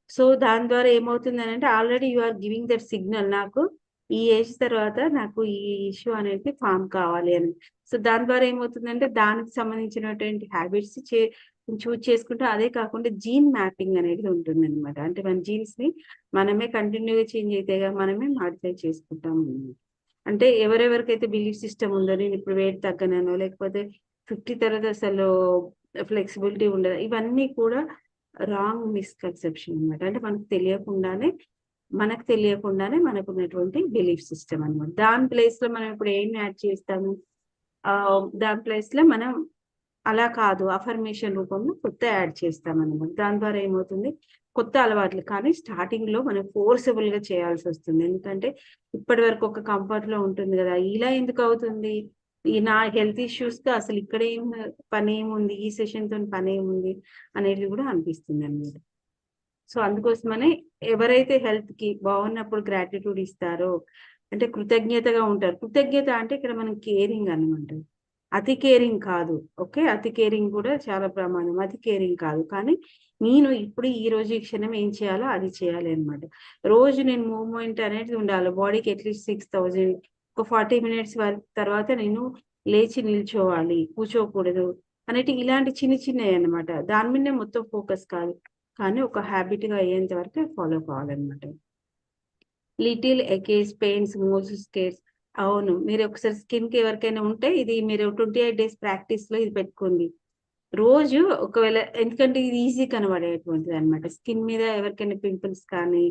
సో, దాని ద్వారా ఏమవుతుందనంటే already you are giving that signal, నాకు ఈ ఏజ్ తర్వాత నాకు ఈ ఇష్యూ అనేది ఫార్మ్ కావాలి అని. సో, దాని ద్వారా ఏమవుతుందంటే దానికి సంబంధించినటువంటి హ్యాబిట్స్ చూజ్ చేసుకుంటే, అదే కాకుండా జీన్ మ్యాపింగ్ అనేది ఉంటుందన్నమాట. అంటే మన జీన్స్‌ని మనమే కంటిన్యూ‌గా చేంజ్ అయితాయిగా, మనమే మాడిఫై చేసుకుంటామన్నమాట. అంటే ఎవరెవరికైతే బిలీఫ్ సిస్టమ్ ఉందో నేను ఇప్పుడు వెయిట్ తగ్గనో, లేకపోతే 50 తర్వాత అసలు ఫ్లెక్సిబిలిటీ ఉండదు, ఇవన్నీ కూడా రాంగ్ మిస్కన్సెప్షన్ అనమాట. అంటే మనకు తెలియకుండానే మనకు ఉన్నటువంటి బిలీఫ్ సిస్టమ్ అనమాట. దాని ప్లేస్ లో మనం ఇప్పుడు ఏం యాడ్ చేస్తాము, దాని ప్లేస్ లో మనం అలా కాదు, అఫర్మేషన్ రూపంలో కొత్త యాడ్ చేస్తాం అనమాట. దాని ద్వారా ఏమవుతుంది, కొత్త అలవాట్లు. కానీ స్టార్టింగ్ లో మనం ఫోర్సబుల్ గా చేయాల్సి వస్తుంది. ఎందుకంటే ఇప్పటి వరకు ఒక కంఫర్ట్ లో ఉంటుంది కదా, ఇలా ఎందుకు అవుతుంది, ఈ నా హెల్త్ ఇష్యూస్ తో అసలు ఇక్కడ ఏం పని ఏముంది, ఈ సెషన్ తో పని ఏముంది అనేది కూడా అనిపిస్తుంది అనమాట. సో అందుకోసమనే ఎవరైతే హెల్త్ కి బాగున్నప్పుడు గ్రాటిట్యూడ్ ఇస్తారో, అంటే కృతజ్ఞతగా ఉంటారు. కృతజ్ఞత అంటే ఇక్కడ మనం కేరింగ్ అనమాట, అతి కేరింగ్ కాదు. ఓకే, అతి కేరింగ్ కూడా చాలా ప్రమాదం, అతి కేరింగ్ కాదు. కానీ నేను ఇప్పుడు ఈ రోజు ఈ క్షణం ఏం చేయాలో అది చేయాలి అనమాట. రోజు నేను మూవ్మెంట్ అనేది ఉండాలి బాడీకి, అట్లీస్ట్ 6000. ఒక 40 మినిట్స్ తర్వాత నేను లేచి నిల్చోవాలి, కూర్చోకూడదు అనేటి ఇలాంటి చిన్న చిన్నవి అనమాట. దాని మీదనే మొత్తం ఫోకస్ కాదు, కానీ ఒక హ్యాబిట్ గా అయ్యేంత వరకు ఫాలో కావాలన్నమాట. లిటిల్ ఎకేస్, పెయిన్స్, మోసెస్ కేర్స్. అవును, మీరు ఒకసారి స్కిన్ కి ఎవరికైనా ఉంటే ఇది మీరు 28 days ప్రాక్టీస్ లో ఇది పెట్టుకోండి రోజు. ఒకవేళ ఎందుకంటే ఇది ఈజీ కనబడేటువంటిది అనమాట. స్కిన్ మీద ఎవరికైనా పింపుల్స్ కానీ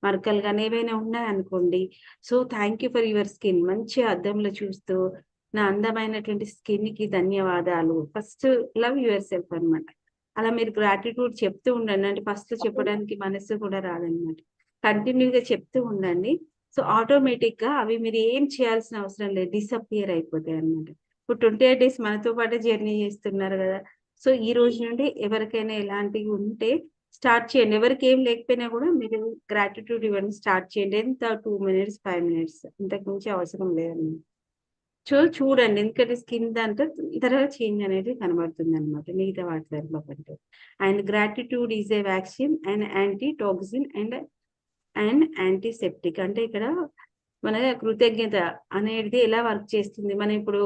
మరకలు కానీ ఏవైనా ఉన్నాయనుకోండి, so thank you for your skin, మంచి అద్దంలో చూస్తూ నా అందమైనటువంటి స్కిన్ కి ధన్యవాదాలు, ఫస్ట్ లవ్ యువర్ సెల్ఫ్ అనమాట. అలా మీరు గ్రాటిట్యూడ్ చెప్తూ ఉండండి. అంటే ఫస్ట్ చెప్పడానికి మనసు కూడా రాదనమాట, కంటిన్యూగా చెప్తూ ఉండండి. సో ఆటోమేటిక్ గా అవి మీరు ఏం చేయాల్సిన అవసరం లేదు, డిసప్పియర్ అయిపోతాయి అనమాట. ఇప్పుడు 28 days మనతో పాటు జర్నీ చేస్తున్నారు కదా, సో ఈ రోజు నుండి ఎవరికైనా ఎలాంటివి ఉంటే స్టార్ట్ చేయండి. ఎవరికి ఏం లేకపోయినా కూడా మీరు గ్రాటిట్యూడ్ ఇవ్వండి, స్టార్ట్ చేయండి. ఎంత 2 minutes 5 minutes, ఇంతకు మించి అవసరం లేదన్నమాట. సో చూడండి, ఎందుకంటే స్కిన్ దాంట్లో తొందరగా చేంజ్ అనేది కనబడుతుంది అనమాట మిగతా వాటిలో కంటే. And gratitude is a vaccine and anti toxin and antiseptic. అంటే ఇక్కడ మన కృతజ్ఞత అనేది ఎలా వర్క్ చేస్తుంది, మనం ఇప్పుడు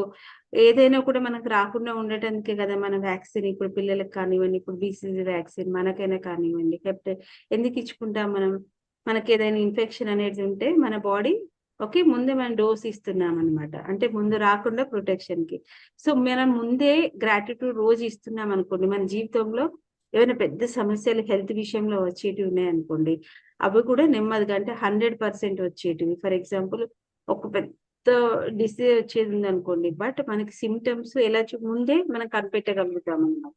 ఏదైనా కూడా మనకు రాకుండా ఉండటానికే కదా మన వ్యాక్సిన్. ఇప్పుడు పిల్లలకు కానివ్వండి, ఇప్పుడు BCG వ్యాక్సిన్ మనకైనా కానివ్వండి, లేకపోతే ఎందుకు ఇచ్చుకుంటాం మనం, మనకి ఏదైనా ఇన్ఫెక్షన్ అనేది ఉంటే మన బాడీ ఓకే ముందే మనం డోస్ ఇస్తున్నాం అనమాట, అంటే ముందు రాకుండా ప్రొటెక్షన్ కి. సో మనం ముందే గ్రాటిట్యూడ్ రోజు ఇస్తున్నాం అనుకోండి, మన జీవితంలో ఏమైనా పెద్ద సమస్యలు హెల్త్ విషయంలో వచ్చేటివి ఉన్నాయనుకోండి, అవి కూడా నెమ్మదిగా అంటే 100% వచ్చేటివి. ఫర్ ఎగ్జాంపుల్ ఒక పెద్ద డిసీజ్ వచ్చేది ఉందనుకోండి, బట్ మనకి సిమ్టమ్స్ ఎలా ముందే మనం కనిపెట్టగలుగుతాం అన్నమాట.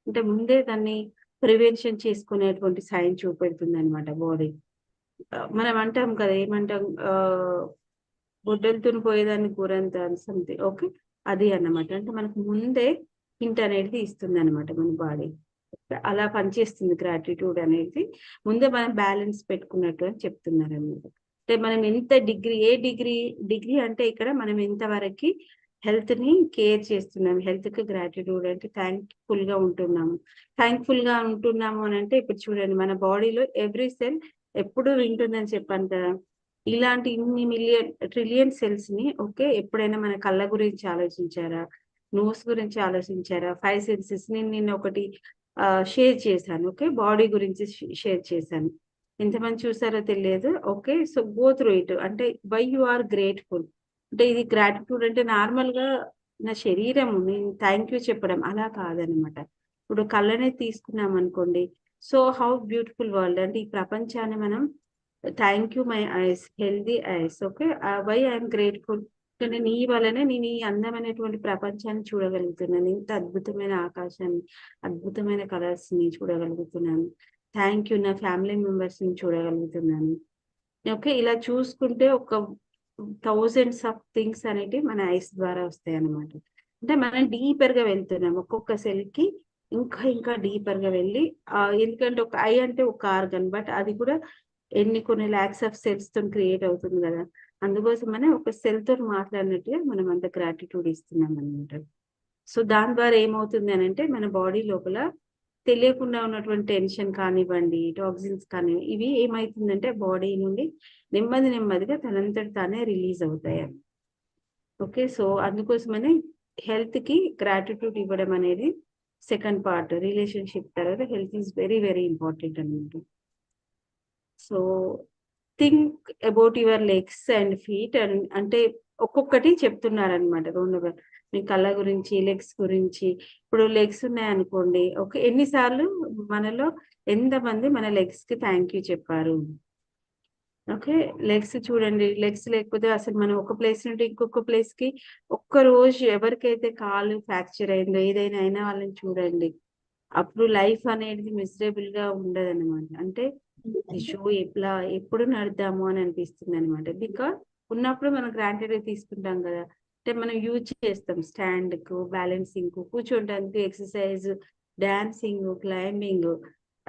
అంటే ముందే దాన్ని ప్రివెన్షన్ చేసుకునేటువంటి సైన్ చూపెడుతుంది అనమాట బాడీ. మనం అంటాం కదా, ఏమంటాం, గొడ్డలతో పోయేదాన్ని కూరంత సంథింగ్. ఓకే, అది అన్నమాట. అంటే మనకు ముందే హింట్ అనేది ఇస్తుంది అనమాట మన బాడీ. అలా పనిచేస్తుంది గ్రాటిట్యూడ్ అనేది, ముందే మనం బ్యాలెన్స్ పెట్టుకున్నట్టు అని చెప్తున్నారు అనమాట. అంటే మనం ఎంత డిగ్రీ అంటే ఇక్కడ మనం ఎంతవరకు హెల్త్ ని కేర్ చేస్తున్నాం, హెల్త్ కి గ్రాటిట్యూడ్ అంటే థ్యాంక్ఫుల్ గా ఉంటున్నాము. అని అంటే ఇప్పుడు చూడండి, మన బాడీలో ఎవ్రీ సెల్ ఎప్పుడు వింటుందని చెప్పాను కదా, ఇలాంటి ఇన్ని ట్రిలియన్ సెల్స్ ని ఓకే ఎప్పుడైనా మన కళ్ళ గురించి ఆలోచించారా, నోస్ గురించి ఆలోచించారా, 5 senses నేను ఒకటి షేర్ చేశాను. ఓకే, బాడీ గురించి షేర్ చేశాను, ఎంతమంది చూసారో తెలియదు. Okay, so go through it. అంటే వై యు ఆర్ గ్రేట్ఫుల్, అంటే ఇది గ్రాటిట్యూడ్ అంటే నార్మల్ గా నా శరీరం నేను థ్యాంక్ యూ చెప్పడం అలా కాదనమాట. ఇప్పుడు కళ్ళనే తీసుకున్నాం అనుకోండి, సో హౌ బ్యూటిఫుల్ వరల్డ్, అంటే ఈ ప్రపంచాన్ని మనం thank you my eyes, healthy eyes. Okay, why I'm grateful, అంటే నీ వల్లనే నేను ఈ అందమైనటువంటి ప్రపంచాన్ని చూడగలుగుతున్నాను, ఇంత అద్భుతమైన ఆకాశాన్ని, అద్భుతమైన కలర్స్ ని చూడగలుగుతున్నాను. థ్యాంక్ యూ, నా ఫ్యామిలీ మెంబర్స్ ని చూడగలుగుతున్నాను. ఓకే, ఇలా చూసుకుంటే ఒక thousands of థింగ్స్ అనేటివి మన ఐస్ ద్వారా వస్తాయి అన్నమాట. అంటే మనం డీపర్ గా వెళ్తున్నాం, ఒక్కొక్క సెల్ కి ఇంకా డీపర్ గా వెళ్ళి, ఎందుకంటే ఒక ఐ అంటే ఒక ఆర్గన్, బట్ అది కూడా కొన్ని lakhs of cells తో క్రియేట్ అవుతుంది కదా, అందుకోసమనే ఒక సెల్ తో మాట్లాడినట్టుగా మనం అంత గ్రాటిట్యూడ్ ఇస్తున్నాం అనమాట. సో దాని ద్వారా ఏమవుతుంది అని అంటే మన బాడీ లోపల తెలియకుండా ఉన్నటువంటి టెన్షన్ కానివ్వండి, టాక్సిన్స్ కానీ, ఇవి ఏమవుతుందంటే బాడీ నుండి నెమ్మదిగా తనంతట తానే రిలీజ్ అవుతాయి. ఓకే, సో అందుకోసమనే హెల్త్ కి గ్రాటిట్యూడ్ ఇవ్వడం అనేది సెకండ్ పార్ట్. రిలేషన్షిప్ తర్వాత health is very very important అన్నమాట. So think about your legs and feet, అంటే ఒక్కొక్కటి చెప్తున్నారనమాట. రెండు మీ కళ్ళ గురించి, లెగ్స్ గురించి. ఇప్పుడు లెగ్స్ ఉన్నాయనుకోండి, ఎన్నిసార్లు మనలో ఎంతమంది మన లెగ్స్ కి థ్యాంక్ యూ చెప్పారు. ఓకే. లెగ్స్ చూడండి. లెగ్స్ లేకపోతే అసలు మనం ఒక ప్లేస్ నుండి ఇంకొక ప్లేస్ కి ఒక్కరోజు ఎవరికైతే కాలు ఫ్రాక్చర్ అయిందో, ఏదైనా అయినా వాళ్ళని చూడండి. అప్పుడు లైఫ్ అనేది మిజరబుల్ గా ఉండదన్నమాట. అంటే షో ఎప్పుడు నడుద్దాము అని అనిపిస్తుంది అనమాట. బికాస్ ఉన్నప్పుడు మనం గ్రాంటెడ్ తీసుకుంటాం కదా. అంటే మనం యూజ్ చేస్తాం స్టాండ్ కు, బ్యాలెన్సింగ్ కు, కూర్చోడానికి ఎక్సర్సైజ్, డాన్సింగ్, క్లైంబింగ్.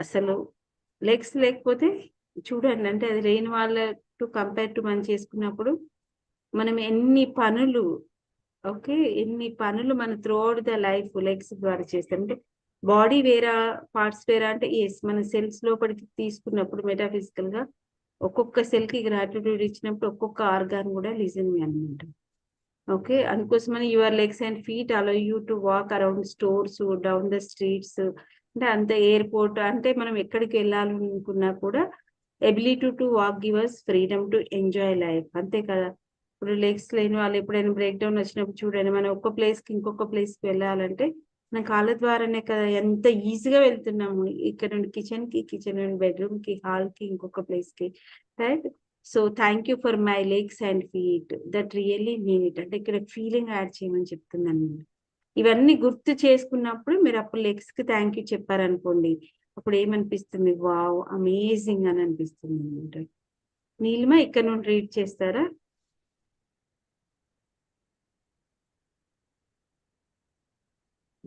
అసలు లెగ్స్ లేకపోతే చూడండి, అంటే అది లేని వాళ్ళ టు కంపేర్ టు మనం చేసుకున్నప్పుడు మనం ఎన్ని పనులు మనం త్రూఅవుట్ ద లైఫ్ లెగ్స్ ద్వారా చేస్తాం. అంటే బాడీ వేరే, పార్ట్స్ వేరే అంటే ఎస్, మన సెల్స్ లోపలికి తీసుకున్నప్పుడు మెటాఫిజికల్ గా ఒక్కొక్క సెల్ కి గ్రాటిట్యూడ్ ఇచ్చినప్పుడు ఒక్కొక్క ఆర్గాన్ కూడా లిజనింగ్ అనమాట. ఓకే. అందుకోసమని your legs and feet allow you to walk around stores, down the streets, అంటే అంత ఎయిర్పోర్ట్, అంటే మనం ఎక్కడికి వెళ్ళాలనుకున్నా కూడా ability to walk give us freedom to enjoy life. అంతే కదా. ఇప్పుడు లెగ్స్ లేని వాళ్ళు ఎప్పుడైనా బ్రేక్ డౌన్ వచ్చినప్పుడు చూడండి, మనం ఒక్క ప్లేస్ కి ఇంకొక ప్లేస్ కి వెళ్ళాలంటే మన కాళ్ళ ద్వారానే కదా ఎంత ఈజీగా వెళ్తున్నాము. ఇక్కడ నుండి కిచెన్ నుండి బెడ్రూమ్ కి, హాల్ కి, ఇంకొక ప్లేస్ కి, right. So thank you for my legs and feet that really mean it. అంటే ఇక్కడ ఫీలింగ్ యాడ్ చేయమని చెప్తున్నాను. ఇవన్నీ గుర్తు చేసుకున్నప్పుడు మీరు అప్పుడు లెగ్స్ కి థ్యాంక్ యూ చెప్పారనుకోండి, అప్పుడు ఏమనిపిస్తుంది, వావ్ అమేజింగ్ అని అనిపిస్తుంది అనమాట. నీలిమ ఇక్కడ నుండి రీడ్ చేస్తారా?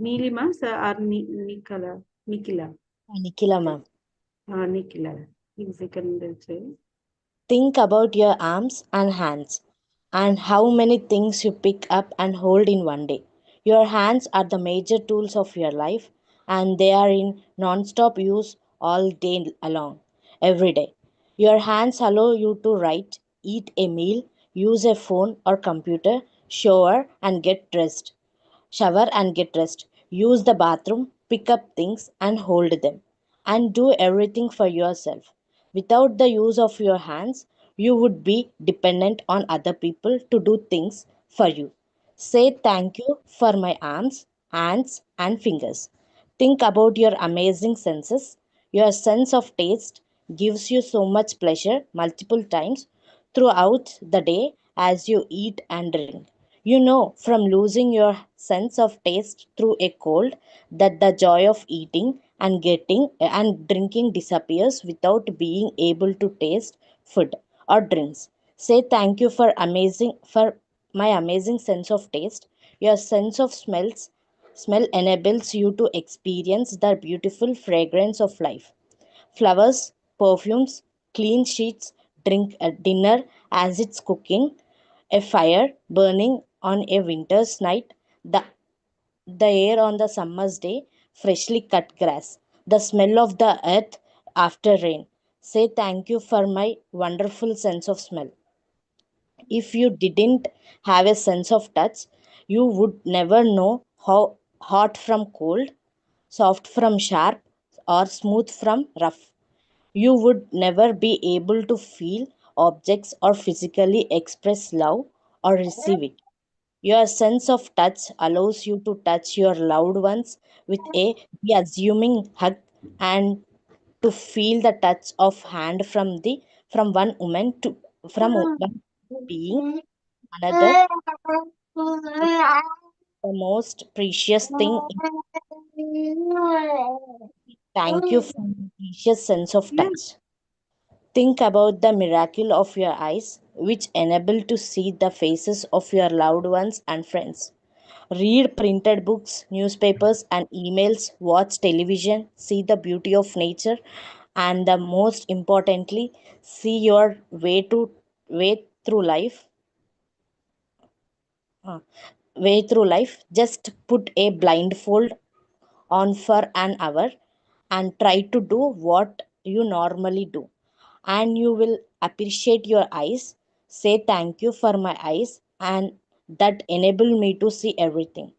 Neelima or Nikhila? Nikila, ma'am. Nikhila please ఇక్కడ నుండి వచ్చేది. Think about your arms and hands and how many things you pick up and hold in one day. Your hands are the major tools of your life and they are in non stop use all day long, every day. Your hands allow you to write, eat a meal, use a phone or computer, shower and get dressed. Shower and get dressed, use the bathroom, pick up things and hold them, and do everything for yourself. Without the use of your hands, you would be dependent on other people to do things for you. Say thank you for my arms, hands, and fingers. Think about your amazing senses. Your sense of taste gives you so much pleasure multiple times throughout the day as you eat and drink. You know from losing your sense of taste through a cold that the joy of eating and getting and drinking disappears without being able to taste food or drinks. Say thank you for my amazing sense of taste. Your sense of smell enables you to experience the beautiful fragrance of life. Flowers, perfumes, clean sheets, drink dinner as it's cooking, a fire burning on a winter's night, the air on the summer's day, freshly cut grass, the smell of the earth after rain. Say thank you for my wonderful sense of smell. If you didn't have a sense of touch, you would never know how hot from cold, soft from sharp, or smooth from rough. You would never be able to feel objects or physically express love or receive it. Your sense of touch allows you to touch your loved ones with a the assuming hug and to feel the touch of hand from one woman to from one being another the most precious thing. Thank you for the precious sense of touch. Think about the miracle of your eyes, which enable to see the faces of your loved ones and friends. Read printed books, newspapers, and emails, watch television, see the beauty of nature, and the most importantly, see your way through life. uh, Way through life. Just put a blindfold on for an hour and try to do what you normally do, and you will appreciate your eyes. Say thank you for my eyes and that enable me to see everything.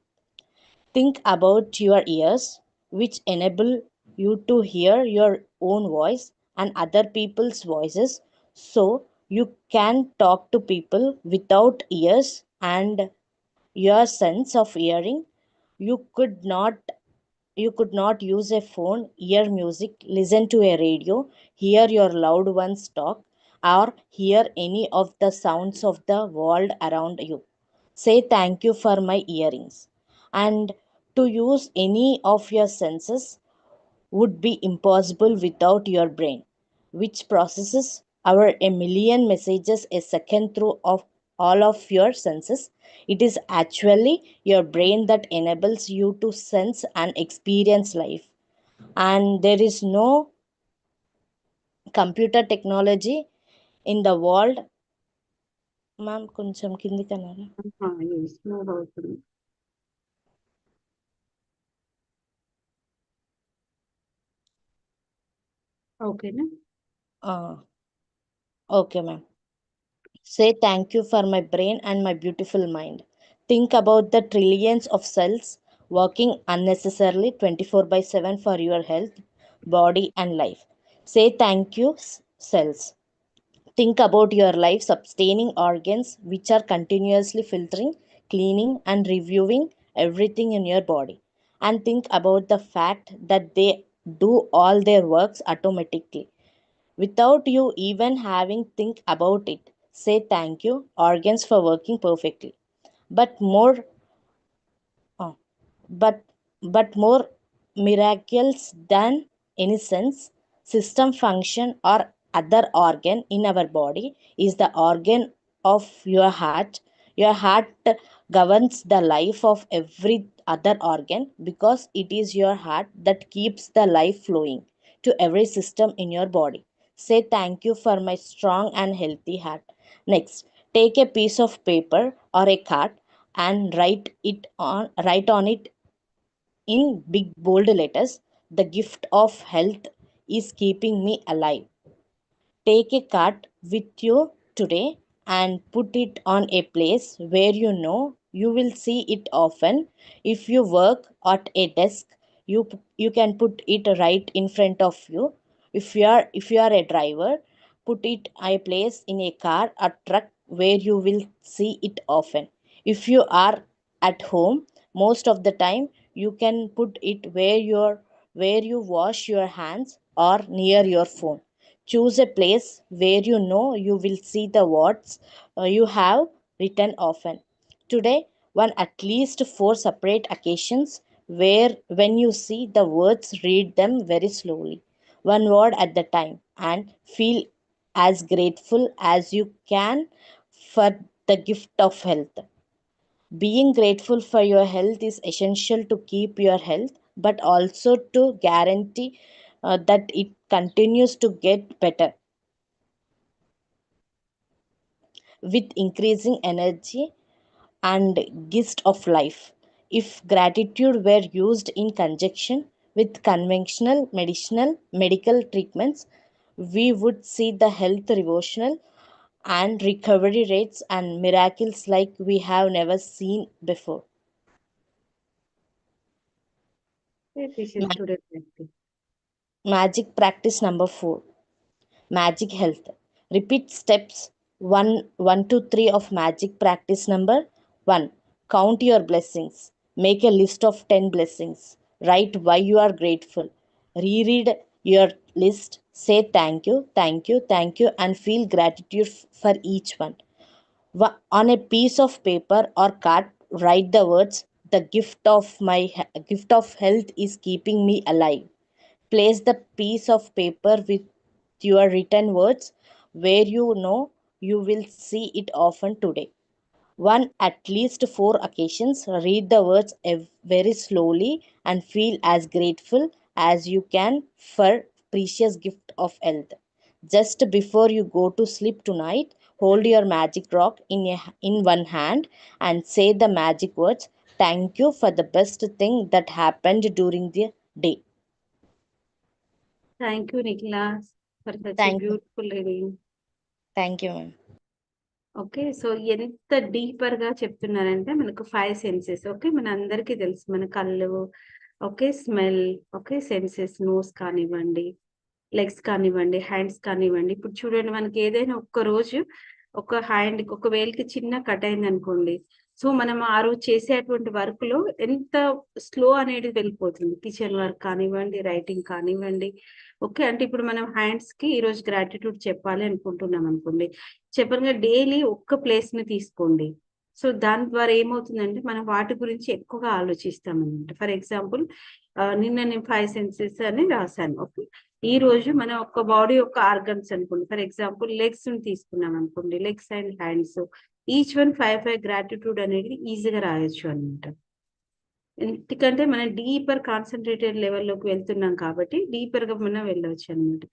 Think about your ears, which enable you to hear your own voice and other people's voices. So You can talk to people without ears and your sense of hearing. You could not you could not use a phone, hear music, listen to a radio, hear your loved ones talk, or hear any of the sounds of the world around you. Say thank you for my earrings. And to use any of your senses would be impossible without your brain, which processes over a million messages a second through of all of your senses. It is actually your brain that enables you to sense and experience life. And there is no computer technology in the world. Ma'am కొంచెం కిందికన్నారా? yes, move అవుతుంది. ఓకేనా? Okay ma'am. Say thank you for my brain and my beautiful mind. Think about the trillions of cells working unnecessarily 24 by 7 for your health, body, and life. Say thank you, cells. Think about your life sustaining organs which are continuously filtering, cleaning, and reviewing everything in your body. And think about the fact that they do all their works automatically without you even having think about it. Say thank you organs for working perfectly, but more uh, but more miracles than any sense system function or other organ in our body is the organ of your heart. Your heart governs the life of every other organ because it is your heart that keeps the life flowing to every system in your body. Say thank you for my strong and healthy heart. Next, take a piece of paper or a card and write on it in big bold letters, the gift of health is keeping me alive. Take a card with you today and put it on a place where you know you will see it often. If you work at a desk, you can put it right in front of you. If you are a driver, put it a place in a car or truck where you will see it often. If you are at home, most of the time you can put it where you wash your hands or near your phone. Choose a place where you know you will see the words you have written often. Today, one at least four separate occasions where when you see the words, read them very slowly, one word at the time, and feel as grateful as you can for the gift of health. Being grateful for your health is essential to keep your health, but also to guarantee that it continues to get better with increasing energy and gist of life. If gratitude were used in conjunction with conventional medical treatments, we would see the health revolution and recovery rates and miracles like we have never seen before. This is today practice. Magic practice number 4. Magic health. Repeat steps 1 to 3 of magic practice number 1. Count your blessings. Make a list of 10 blessings. Write why you are grateful. Reread your list. Say thank you, thank you, thank you, and feel gratitude for each one. On a piece of paper or card, write the words, "The gift of health is keeping me alive." Place the piece of paper with your written words where you know you will see it often today. One at least 4 occasions, read the words very slowly and feel as grateful as you can for precious gift of health. Just before you go to sleep tonight, hold your magic rock in one hand and say the magic words, "Thank you for the best thing that happened during the day." Thank you, Nicholas, for such a Thank you. beautiful reading. Thank you, ma'am. Okay, so ఎంత డీపర్ గా చెప్తున్నారంటే మనకు 5 సెన్సెస్. ఓకే, మన అందరికీ తెలుసు మన కళ్ళు, okay, smell, okay, senses, nose కానివ్వండి, లెగ్స్ కానివ్వండి, హ్యాండ్స్ కానివ్వండి. ఇప్పుడు చూడండి మనకి ఏదైనా ఒక్క రోజు ఒక హ్యాండ్‌కి ఒక వేలుకి చిన్న కట్ అయిందనుకోండి. సో, మనం ఆ రోజు చేసేటువంటి వర్క్‌లో ఎంత స్లో అనేది వెళ్ళిపోతుంది. కిచెన్ వర్క్ కానివ్వండి, రైటింగ్ కానివ్వండి. ఓకే. అంటే ఇప్పుడు మనం హ్యాండ్స్‌కి ఈరోజు గ్రాటిట్యూడ్ చెప్పాలి అనుకుంటున్నాం అనుకోండి. చెప్పంగా డైలీ ఒక్క ప్లేస్‌ని తీసుకోండి. సో, దాని ద్వారా ఏమవుతుందంటే మనం వాటి గురించి ఎక్కువగా ఆలోచిస్తామనమాట. ఫర్ ఎగ్జాంపుల్ నిన్న నేను 5 సెన్సెస్ అని రాసాను. ఓకే. ఈరోజు మన ఒక బాడీ యొక్క ఆర్గన్స్ అనుకోండి. ఫర్ ఎగ్జాంపుల్ లెగ్స్‌ని తీసుకున్నాం అనుకోండి. Legs and hands. Each one 5 gratitude అనేది ఈజీగా రాయొచ్చు అనమాట. ఎందుకంటే మనం డీపర్ కాన్సంట్రేటెడ్ లెవెల్‌లోకి వెళ్తున్నాం కాబట్టి డీపర్‌గా మనం వెళ్ళొచ్చనమాట.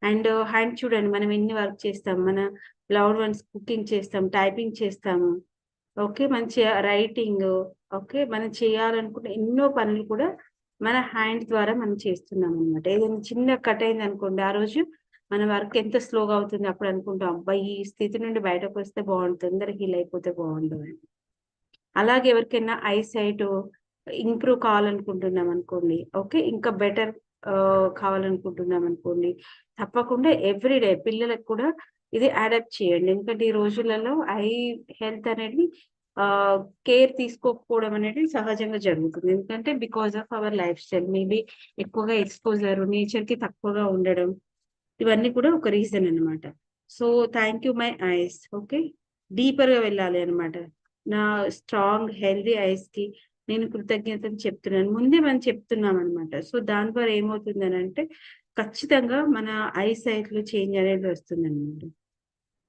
అండ్ హ్యాండ్ చూడండి మనం ఎన్ని వర్క్ చేస్తాం. మన లవ్డ్ వన్స్ కుకింగ్ చేస్తాం, టైపింగ్ చేస్తాము. ఓకే. మంచిగా రైటింగ్. ఓకే. మనం చేయాలనుకున్న ఎన్నో పనులు కూడా మన హ్యాండ్ ద్వారా మనం చేస్తున్నామనమాట. ఏదైనా చిన్న కట్ అయిందనుకోండి, ఆ రోజు మన వర్క్ ఎంత స్లోగా అవుతుంది. అప్పుడు అనుకుంటాం, అబ్బా! ఈ స్థితి నుండి బయటకొస్తే బావుండు. తొందరగా హీల్ అయిపోతే బావుండు అని. అలాగే ఎవరికైనా ఐ సైట్ ఇంప్రూవ్ కావాలనుకుంటున్నాం అనుకోండి. ఓకే. ఇంకా బెటర్ కావాలనుకుంటున్నాం అనుకోండి. తప్పకుండా ఎవ్రీడే పిల్లలకు కూడా ఇది అడాప్ట్ చేయండి. ఎందుకంటే ఈ రోజులలో ఐ హెల్త్ అనేది ఆహ్, కేర్ తీసుకోకపోవడం అనేది సహజంగా జరుగుతుంది. ఎందుకంటే because of our lifestyle. Maybe ఎక్కువగా ఎక్స్‌పోజర్ నేచర్‌కి తక్కువగా ఉండడం. ఇవన్నీ కూడా ఒక రీజన్ అన్నమాట. So, thank you my eyes. Okay. డీపర్‌గా వెళ్ళాలి అన్నమాట. నా స్ట్రాంగ్ హెల్తీ ఐస్‌కి నేను కృతజ్ఞతలు చెప్తున్నాను. ముందే మనం చెప్తున్నామనమాట. సో, దాని ద్వారా ఏమవుతుందనంటే ఖచ్చితంగా మన ఐ సైట్‌లో చేంజ్ అనేది వస్తుందనమాట.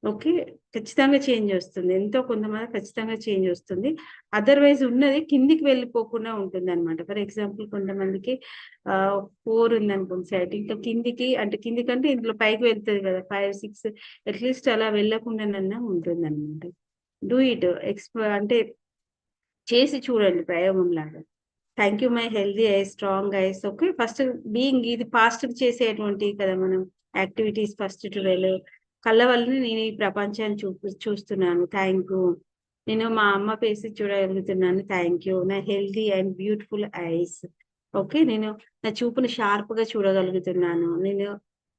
ఓకే. ఖచ్చితంగా చేంజ్ వస్తుంది. ఎంతో కొంతమంది ఖచ్చితంగా చేంజ్ వస్తుంది. అదర్‌వైజ్ ఉన్నది కిందికి వెళ్ళిపోకుండా ఉంటుందనమాట. ఫర్ ఎగ్జాంపుల్ కొంతమందికి 4 ఉందనుకోండి సైట్. ఇంకా కిందికి అంటే కిందికంటే ఇందులో పైకి వెళ్తది కదా! 5, 6 అట్‌లీస్ట్ అలా వెళ్ళకుండానన్నా ఉంటుందనమాట. Do it. అంటే చేసి చూడండి ప్రయోగంలాగా. Thank you my healthy eyes, strong eyes. Okay. First being ఇది పాస్ట్‌కి చేసేటువంటివి కదా! మనం యాక్టివిటీస్ ఫస్ట్ 12 కళ్ళ వల్లనే నేను ఈ ప్రపంచాన్ని చూస్తున్నాను. Thank you. నేను మా అమ్మ ఫేస్ చూడగలుగుతున్నాను. Thank you. నా healthy and beautiful eyes. Okay. నేను నా చూపుని షార్ప్‌గా చూడగలుగుతున్నాను. నేను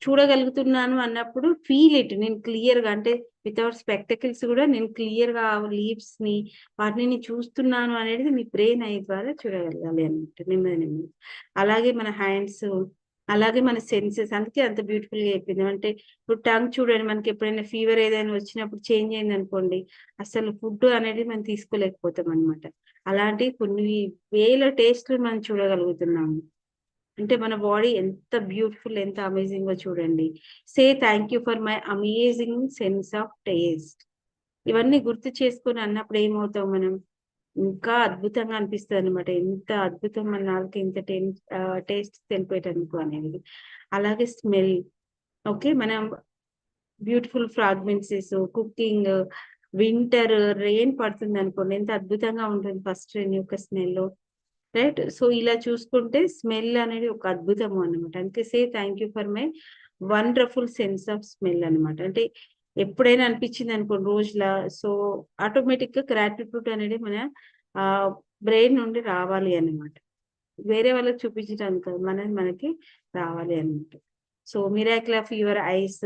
చూడగలుగుతున్నాను అన్నప్పుడు ఫీల్ ఇట్. నేను క్లియర్‌గా అంటే వితౌట్ స్పెక్టకిల్స్ కూడా నేను క్లియర్‌గా లీవ్స్‌ని వాటిని నేను చూస్తున్నాను అనేది మీ బ్రెయిన్ ఐ ద్వారా చూడగలగాలి అన్నమాట. నెమ్మది నెమ్మది. అలాగే మన హ్యాండ్స్, అలాగే మన సెన్సెస్ అందుకే అంత బ్యూటిఫుల్‌గా చెప్పింది. అంటే ఇప్పుడు టంగ్ చూడండి మనకి ఎప్పుడైనా ఫీవర్ ఏదైనా వచ్చినప్పుడు చేంజ్ అయిందనుకోండి, అసలు ఫుడ్ అనేది మనం తీసుకోలేకపోతాం అన్నమాట. అలాంటి కొన్ని వేల టేస్ట్‌లు మనం చూడగలుగుతున్నాము. అంటే మన బాడీ ఎంత బ్యూటిఫుల్, ఎంత అమేజింగో చూడండి. సే thank you for my amazing sense of taste. ఇవన్నీ గుర్తు చేసుకొని అన్నప్పుడు ఏమవుతాం మనం? ఇంకా అద్భుతంగా అనిపిస్తదనమాట. ఎంత అద్భుతం మన నాలుక ఇంత టేస్ట్ తెలిపేటందుకు అనేది. అలాగే స్మెల్. ఓకే. మనం beautiful fragrances, cooking, winter, rain పడుతుందనుకోండి ఎంత అద్భుతంగా ఉంటుంది ఫస్ట్ రెయిన్ యొక్క స్మెల్. రైట్. సో, ఇలా చూసుకుంటే స్మెల్ అనేది ఒక అద్భుతము అన్నమాట. అందుకే say thank you for my wonderful sense of smell అన్నమాట. అంటే ఎప్పుడైనా అనిపించిందనుకోండి రోజులా సో, ఆటోమేటిక్‌గా గ్రాటిట్యూడ్ అనేది మన ఆహ్, బ్రెయిన్ నుండి రావాలి అన్నమాట. వేరే వాళ్ళకి చూపించడానికి కాదు. మనది మనకి రావాలి అన్నమాట. So, miracle of your eyes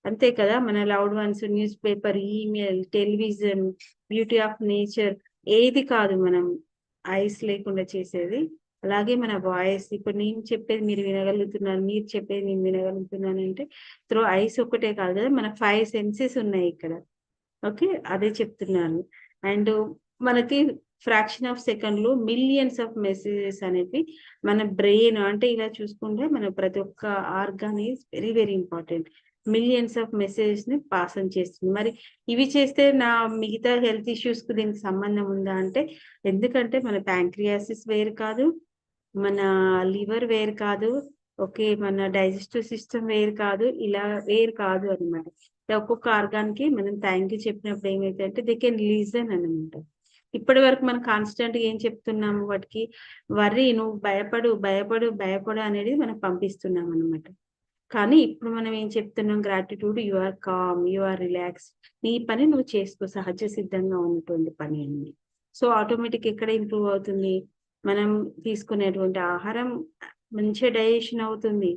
అంతే కదా! మన loved ones, news paper, email, television, beauty of nature ఏది కాదు మనం ఐస్ లేకుండా చేసేది. అలాగే మన వాయిస్ ఇప్పుడు నేను చెప్పేది మీరు వినగలుగుతున్నారు. మీరు చెప్పేది నేను వినగలుగుతున్నానంటే త్రూ ఐస్ ఒక్కటే కాదు కదా! మన 5 సెన్సెస్ ఉన్నాయి ఇక్కడ. ఓకే. అదే చెప్తున్నాను. అండ్ మనకి ఫ్రాక్షన్ ఆఫ్ సెకండ్‌లో మిలియన్స్ ఆఫ్ మెసేజెస్ అనేవి మన బ్రెయిన్ అంటే ఇలా చూసుకుంటే మన ప్రతి ఒక్క organ is very very important. Millions of మెసేజెస్‌ని పాస్ ఆన్ చేస్తుంది. మరి ఇవి చేస్తే నా మిగతా హెల్త్ ఇష్యూస్‌కి దీనికి సంబంధం ఉందా అంటే ఎందుకంటే మన ప్యాంక్రియాసిస్ వేరు కాదు. మన లివర్ వేరు కాదు. ఓకే. మన డైజెస్టివ్ సిస్టమ్ వేరు కాదు. ఇలా వేరు కాదు అన్నమాట. ఒక్కొక్క ఆర్గాన్‌కి మనం థాంక్ యూ చెప్పినప్పుడు ఏమైతదంటే దే కెన్ లిజన్ అన్నమాట. ఇప్పటివరకు మనం కాన్స్టెంట్‌గా ఏం చెప్తున్నాము వాటికి నువ్వు భయపడు, భయపడు, భయపడు అనేది మనం పంపిస్తున్నాం అన్నమాట. కానీ ఇప్పుడు మనం ఏం చెప్తున్నాం gratitude you are calm, you are relax. నీ పని నువ్వు చేసుకో సహజ సిద్ధంగా ఉన్నటువంటి పని అని. సో, ఆటోమేటిక్ ఎక్కడ ఇంప్రూవ్ అవుతుంది? మనం తీసుకునేటువంటి ఆహారం మంచిగా డైజెషన్ అవుతుంది.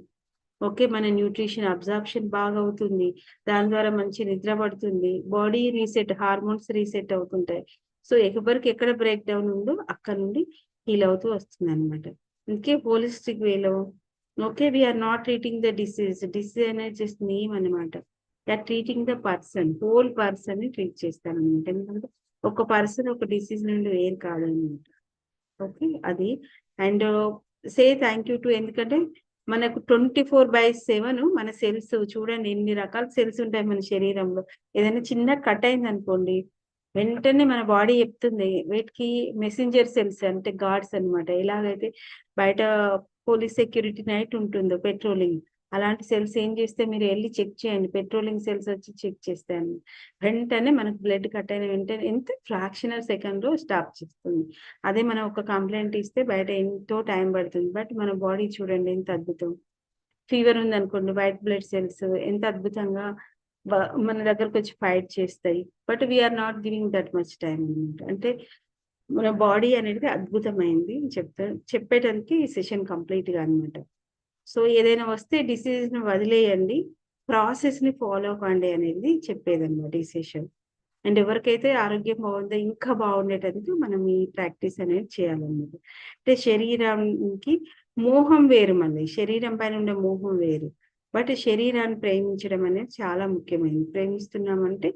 ఓకే, మన న్యూట్రిషన్ అబ్జార్ప్షన్ బాగా అవుతుంది, దాని ద్వారా మంచి నిద్ర పడుతుంది, బాడీ రీసెట్, హార్మోన్స్ రీసెట్ అవుతుంటాయి. సో ఎవరికి ఎక్కడ బ్రేక్ డౌన్ ఉందో అక్కడ నుండి హీల్ అవుతూ వస్తుంది అనమాట. ఇంకే హోలిస్టిక్ వేలో okay, we're not treating the disease అనేది జస్ట్ నేమ్ అనమాట. We're treating the person, whole person ని ట్రీట్ చేస్తాను అనమాట. ఎందుకంటే ఒక పర్సన్ ఒక డిసీజ్ నుండి వేరు కాదనమాట. ఓకే, అది. And say thank you to, ఎందుకంటే మనకు 24/7 మన సెల్స్ చూడండి ఎన్ని రకాల సెల్స్ ఉంటాయి మన శరీరంలో. ఏదైనా చిన్న కట్ అయింది అనుకోండి, వెంటనే మన బాడీ చెప్తుంది. వీటికి మెసెంజర్ సెల్స్ అంటే గార్డ్స్ అన్నమాట. ఎలాగైతే బయట పోలీస్ సెక్యూరిటీ నైట్ ఉంటుందో పెట్రోలింగ్, అలాంటి సెల్స్ ఏం చేస్తే మీరు వెళ్ళి చెక్ చేయండి, పెట్రోలింగ్ సెల్స్ వచ్చి చెక్ చేస్తాను. వెంటనే మనకు బ్లడ్ కట్ అయిన వెంటనే ఎంత ఫ్రాక్షనల్ సెకండ్ లో స్టాప్ చేస్తుంది. అదే మనం ఒక కంప్లైంట్ ఇస్తే బయట ఎంతో టైం పడుతుంది. బట్ మన బాడీ చూడండి ఎంత అద్భుతం. ఫీవర్ ఉంది అనుకోండి, వైట్ బ్లడ్ సెల్స్ ఎంత అద్భుతంగా మన దగ్గరకు వచ్చి ఫైట్ చేస్తాయి. But we're not giving that much time అనమాట. అంటే మన బాడీ అనేది అద్భుతమైంది చెప్పేటానికి ఈ సెషన్ కంప్లీట్ గా అనమాట. సో ఏదైనా వస్తే డిసీజ్ ని వదిలేయండి, ప్రాసెస్ ని ఫాలో అవ్వండి అనేది చెప్పేదన్నమాట ఈ సెషన్. అండ్ ఎవరికైతే ఆరోగ్యం బాగుందో ఇంకా బాగుండేటందుకు మనం ఈ ప్రాక్టీస్ అనేది చేయాలన్నమాట. అంటే శరీరానికి మోహం వేరు, మళ్ళీ శరీరం పైన ఉండే మోహం వేరు. బట్ శరీరాన్ని ప్రేమించడం అనేది చాలా ముఖ్యమైనది. ప్రేమిస్తున్నామంటే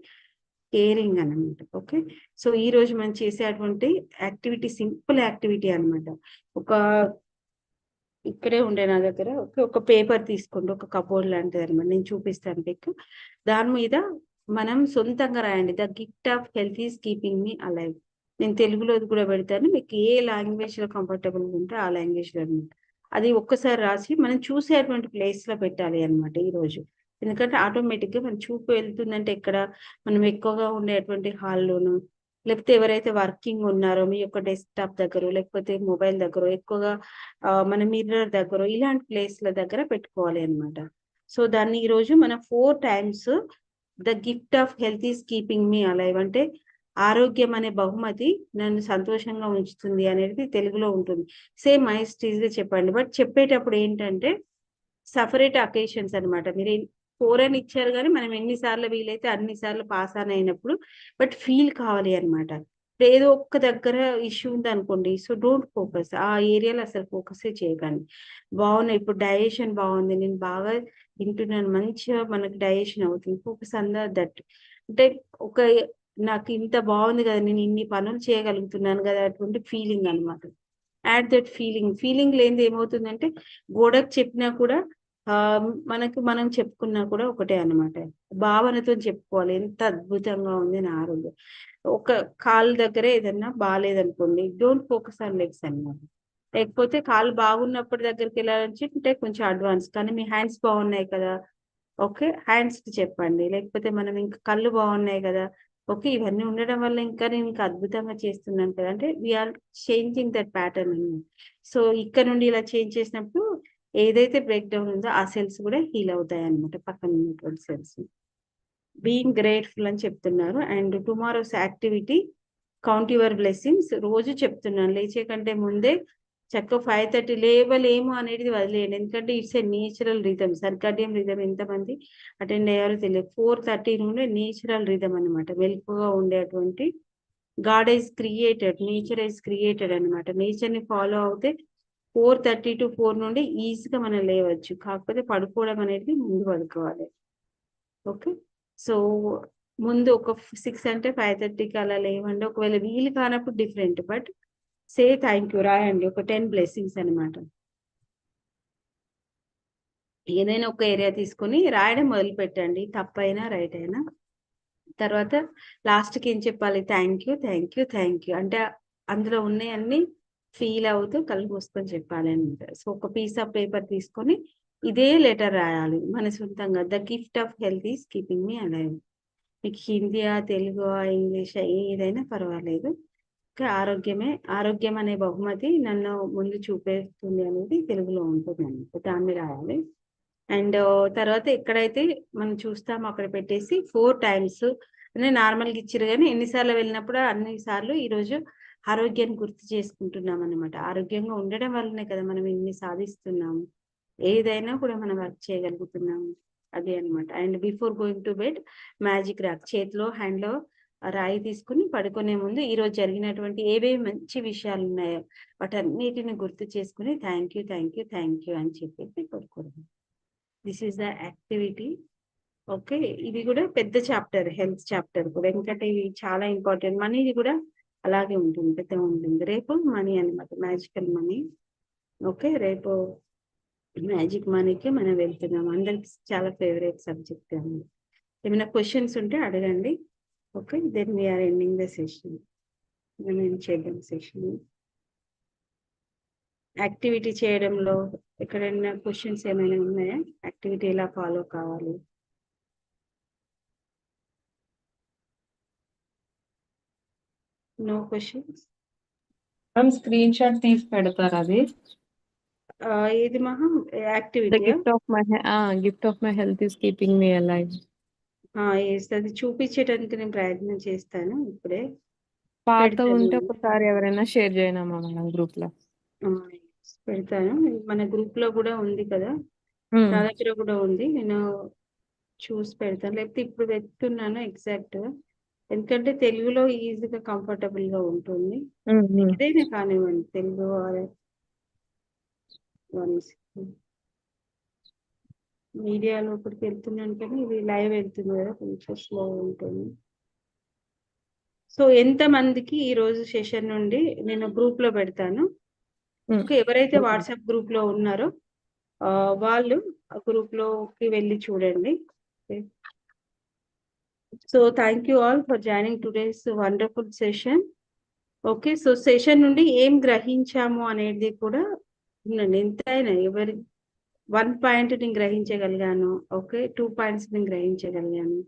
కేరింగ్ అన్నమాట. ఓకే, సో ఈ రోజు మనం చేసేటువంటి యాక్టివిటీ సింపుల్ యాక్టివిటీ అన్నమాట. ఒక ఇక్కడే ఉండే నా దగ్గర ఒక పేపర్ తీసుకోండి, ఒక కబోర్డ్ లాంటిది అనమాట. నేను చూపిస్తాను మీకు. దాని మీద మనం సొంతంగా రాయండి, the gift of health is keeping me alive. నేను తెలుగులోది కూడా పెడతాను, మీకు ఏ లాంగ్వేజ్ లో కంఫర్టబుల్ ఉంటే ఆ లాంగ్వేజ్ లో అనమాట. అది ఒక్కసారి రాసి మనం చూసేటువంటి ప్లేస్ లో పెట్టాలి అనమాట ఈ రోజు. ఎందుకంటే ఆటోమేటిక్ గా మన చూపు వెళ్తుందంటే ఎక్కడ, మనం ఎక్కువగా ఉండేటువంటి హాల్లోను, లేకపోతే ఎవరైతే వర్కింగ్ ఉన్నారో మీ యొక్క డెస్క్టాప్ దగ్గర, లేకపోతే మొబైల్ దగ్గర, ఎక్కువగా మన మిర్రర్ దగ్గర, ఇలాంటి ప్లేస్ల దగ్గర పెట్టుకోవాలి అనమాట. సో దాన్ని ఈ రోజు మనం 4 times the gift of health is keeping me alive అంటే ఆరోగ్యం అనే బహుమతి నన్ను సంతోషంగా ఉంచుతుంది అనేది తెలుగులో ఉంటుంది. సేమ్ మైస్టీజ్ గా చెప్పండి. బట్ చెప్పేటప్పుడు ఏంటంటే సపరేట్ అకేషన్స్ అనమాట. మీరు 4 అని ఇచ్చారు కానీ మనం ఎన్నిసార్లు వీలైతే అన్ని సార్లు పాస్ ఆన్ అయినప్పుడు బట్ ఫీల్ కావాలి అనమాట. ఏదో ఒక్క దగ్గర ఇష్యూ ఉంది అనుకోండి, సో డోంట్ ఫోకస్ ఆ ఏరియాలో, అసలు ఫోకసే చేయకండి. బాగున్నాయి, ఇప్పుడు డైజెషన్ బాగుంది, నేను బాగా తింటున్నాను, మంచిగా మనకి డైజెషన్ అవుతుంది, ఫోకస్ ఆన్ దట్. అంటే ఒక నాకు ఇంత బాగుంది కదా, నేను ఇన్ని పనులు చేయగలుగుతున్నాను కదా, అటువంటి ఫీలింగ్ అనమాట. యాడ్ దట్ ఫీలింగ్ లేనిది ఏమవుతుందంటే గోడకు చెప్పినా కూడా మనకు మనం చెప్పుకున్నా కూడా ఒకటే అన్నమాట. భావనతో చెప్పుకోవాలి, ఎంత అద్భుతంగా ఉంది నా ఆరోగ్యం. ఒక కాలు దగ్గరే ఏదన్నా బాగాలేదనుకోండి, డోంట్ ఫోకస్ ఆన్ లెగ్స్ అన్నమాట. లేకపోతే కాలు బాగున్నప్పటి దగ్గరికి వెళ్ళాలంటే కొంచెం అడ్వాన్స్, కానీ మీ హ్యాండ్స్ బాగున్నాయి కదా, ఓకే హ్యాండ్స్ కి చెప్పండి. లేకపోతే మనం ఇంకా కళ్ళు బాగున్నాయి కదా, ఓకే ఇవన్నీ ఉండడం వల్ల ఇంకా నేను ఇంకా అద్భుతంగా చేస్తున్నాను కదా, అంటే వీఆర్ చేంజింగ్ దట్ ప్యాటర్న్ అన్నమాట. సో ఇక్కడ నుండి ఇలా చేంజ్ చేసినప్పుడు ఏదైతే బ్రేక్ డౌన్ ఉందో ఆ సెల్స్ కూడా హీల్ అవుతాయి అనమాట, పక్కన ఉన్నటువంటి సెల్స్. బీయింగ్ గ్రేట్ఫుల్ అని చెప్తున్నారు. And tomorrow's activity count your blessings రోజు చెప్తున్నాను. లేచే కంటే ముందే చక్కగా 5:30 లేవలేము అనేది వదిలేయండి. ఎందుకంటే it's a natural rhythm. Circadian rhythm ఎంతమంది అటెండ్ అయ్యారో తెలియదు. 4:30 నుండి నేచురల్ రిథమ్ అనమాట. మెలకుగా ఉండేటువంటి god is created, nature is created అనమాట. నేచర్ ని ఫాలో అవుతే 4:30 to 4 నుండి ఈజీగా మనం లేవచ్చు. కాకపోతే పడుకోవడం అనేది ముందు పడుకోవాలి. ఓకే, సో ముందు ఒక 6 అంటే 5:30కి అలా లేవండి. ఒకవేళ వీలు కానప్పుడు different, but say thank you రాయండి, ఒక 10 బ్లెస్సింగ్స్ అనమాట. ఏదైనా ఒక ఏరియా తీసుకొని రాయడం మొదలు పెట్టండి, తప్పైనా రైట్ అయినా. తర్వాత లాస్ట్కి ఏం చెప్పాలి, thank you thank you thank you అంటే అందులో ఉన్నాయన్నీ ఫీల్ అవుతూ కళ్ళు మూసుకొని చెప్పాలి అనమాట. సో ఒక పీస్ ఆఫ్ పేపర్ తీసుకొని ఇదే లెటర్ రాయాలి మన సొంతంగా. The gift of health is keeping me alive. మీకు హిందీయా, తెలుగు, ఇంగ్లీషా ఏదైనా పర్వాలేదు. ఆరోగ్యం అనే బహుమతి నన్ను ముందు చూపేస్తుంది అనేది తెలుగులో ఉంటుంది అన్నమాట, దాన్ని రాయాలి. అండ్ తర్వాత ఎక్కడైతే మనం చూస్తామో అక్కడ పెట్టేసి 4 times అంటే నార్మల్గా ఇచ్చారు కానీ ఎన్నిసార్లు వెళ్ళినప్పుడు అన్ని సార్లు ఈరోజు ఆరోగ్యాన్ని గుర్తు చేసుకుంటున్నాం అనమాట. ఆరోగ్యంగా ఉండడం వల్లనే కదా మనం ఇన్ని సాధిస్తున్నాము. ఏదైనా కూడా మనం వర్క్ చేయగలుగుతున్నాము, అదే అన్నమాట. And before going to bed magic rock చేతిలో హ్యాండ్లో రాయి తీసుకుని పడుకునే ముందు ఈ రోజు జరిగినటువంటి ఏవేవి మంచి విషయాలు ఉన్నాయో వాటన్నిటిని గుర్తు చేసుకుని థ్యాంక్ యూ అని చెప్పేసి పడుకోవడం. This is the activity. Okay, ఇది కూడా పెద్ద చాప్టర్, హెల్త్ చాప్టర్ కూడా, ఎందుకంటే ఇవి చాలా ఇంపార్టెంట్. మనీది కూడా అలాగే ఉంటుంది, పెద్ద ఉంటుంది. రేపు మనీ అన్నమాట, మ్యాజికల్ మనీ. ఓకే, రేపు మ్యాజిక్ మనీకి మనం వెళ్తున్నాం. అందరికి చాలా ఫేవరెట్ సబ్జెక్ట్ అండి. ఏమైనా క్వశ్చన్స్ ఉంటే అడగండి. Okay, then we're ending the session. మనం చేద్దాం సెషన్. యాక్టివిటీ చేయడంలో ఎక్కడైనా క్వశ్చన్స్ ఏమైనా ఉన్నాయా? యాక్టివిటీ ఎలా ఫాలో కావాలి? No questions. Ma'am screenshot తీసి పెడతారు అది. ఏది మహా the activity? Gift of my health is keeping me alive. అది చూపించడానికి నేను ప్రయత్నం చేస్తాను ఇప్పుడే. పాత పెడతాను. ఉంటే ఒకసారి ఎవరైనా షేర్ చేయనా మనం గ్రూప్ లో. ఆ, పెడతాను. మన గ్రూప్ లో కూడా ఉంది కదా, నా దగ్గర కూడా ఉంది, నేను చూసి పెడతాను. లేకపోతే ఇప్పుడు పెడుతున్నాను ఎగ్జాక్ట్, ఎందుకంటే తెలుగులో ఈజీగా కంఫర్టబుల్ గా ఉంటుంది. ఏదైనా కానివ్వండి, తెలుగు మీడియాలో ఇప్పటికి వెళ్తున్నాను కానీ ఇది లైవ్ వెళ్తుంది కదా, కొంచెం స్లో ఉంటుంది. సో ఎంత మందికి ఈ రోజు సెషన్ నుండి నేను గ్రూప్ లో పెడతాను. ఓకే, ఎవరైతే వాట్సాప్ గ్రూప్ లో ఉన్నారో వాళ్ళు ఆ గ్రూప్ లోకి వెళ్ళి చూడండి. So thank you all for joining today's wonderful session. Okay, so session నుండి ఏం గ్రహించాము అనేది కూడా ఉండండి. ఎంతైనా ఎవరి 1 పాయింట్ నేను గ్రహించగలిగాను, ఓకే 2 పాయింట్స్ నేను గ్రహించగలిగాను,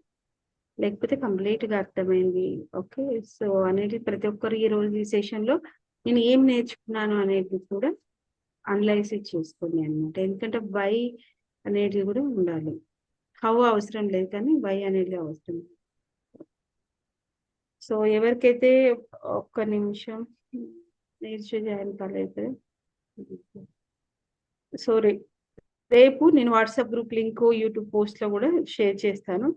లేకపోతే కంప్లీట్ గా అర్థమైంది. ఓకే, సో అనేది ప్రతి ఒక్కరు ఈ రోజు ఈ సెషన్ లో నేను ఏం నేర్చుకున్నాను అనేది కూడా అనలైసిస్ చేసుకోండి అనమాట. ఎందుకంటే వై అనేది కూడా ఉండాలి. హౌ అవసరం లేదు కానీ వై అనేది అవసరం. సో ఎవరికైతే ఒక్క నిమిషం జాయిన్ కాలేదు, సో రేపు నేను WhatsApp group link YouTube post లో కూడా షేర్ చేస్తాను.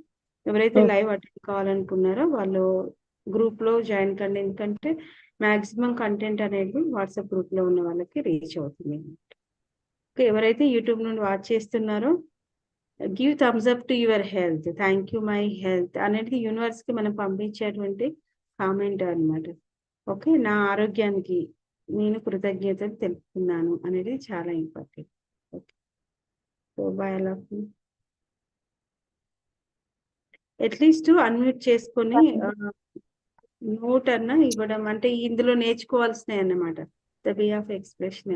ఎవరైతే లైవ్ అటెండ్ కావాలనుకున్నారో వాళ్ళు గ్రూప్ లో జాయిన్ కండి, ఎందుకంటే మాక్సిమం కంటెంట్ అనేది వాట్సాప్ గ్రూప్ లో ఉన్న వాళ్ళకి రీచ్ అవుతుంది. ఎవరైతే యూట్యూబ్ నుండి వాచ్ చేస్తున్నారో give thumbs up to your health, thank you my health అనేది యూనివర్స్ కి మనం పంపించేటువంటి కామెంట్ అన్నమాట. ఓకే, నా ఆరోగ్యానికి నేను కృతజ్ఞతలు తెలుపుతున్నాను అనేది చాలా important. Okay, so bye all of you. At least unmute చేసుకొని నోట్ అన్న ఇవ్వడం, అంటే ఇందులో నేర్చుకోవాల్సినవి అన్నమాట. The way of expression.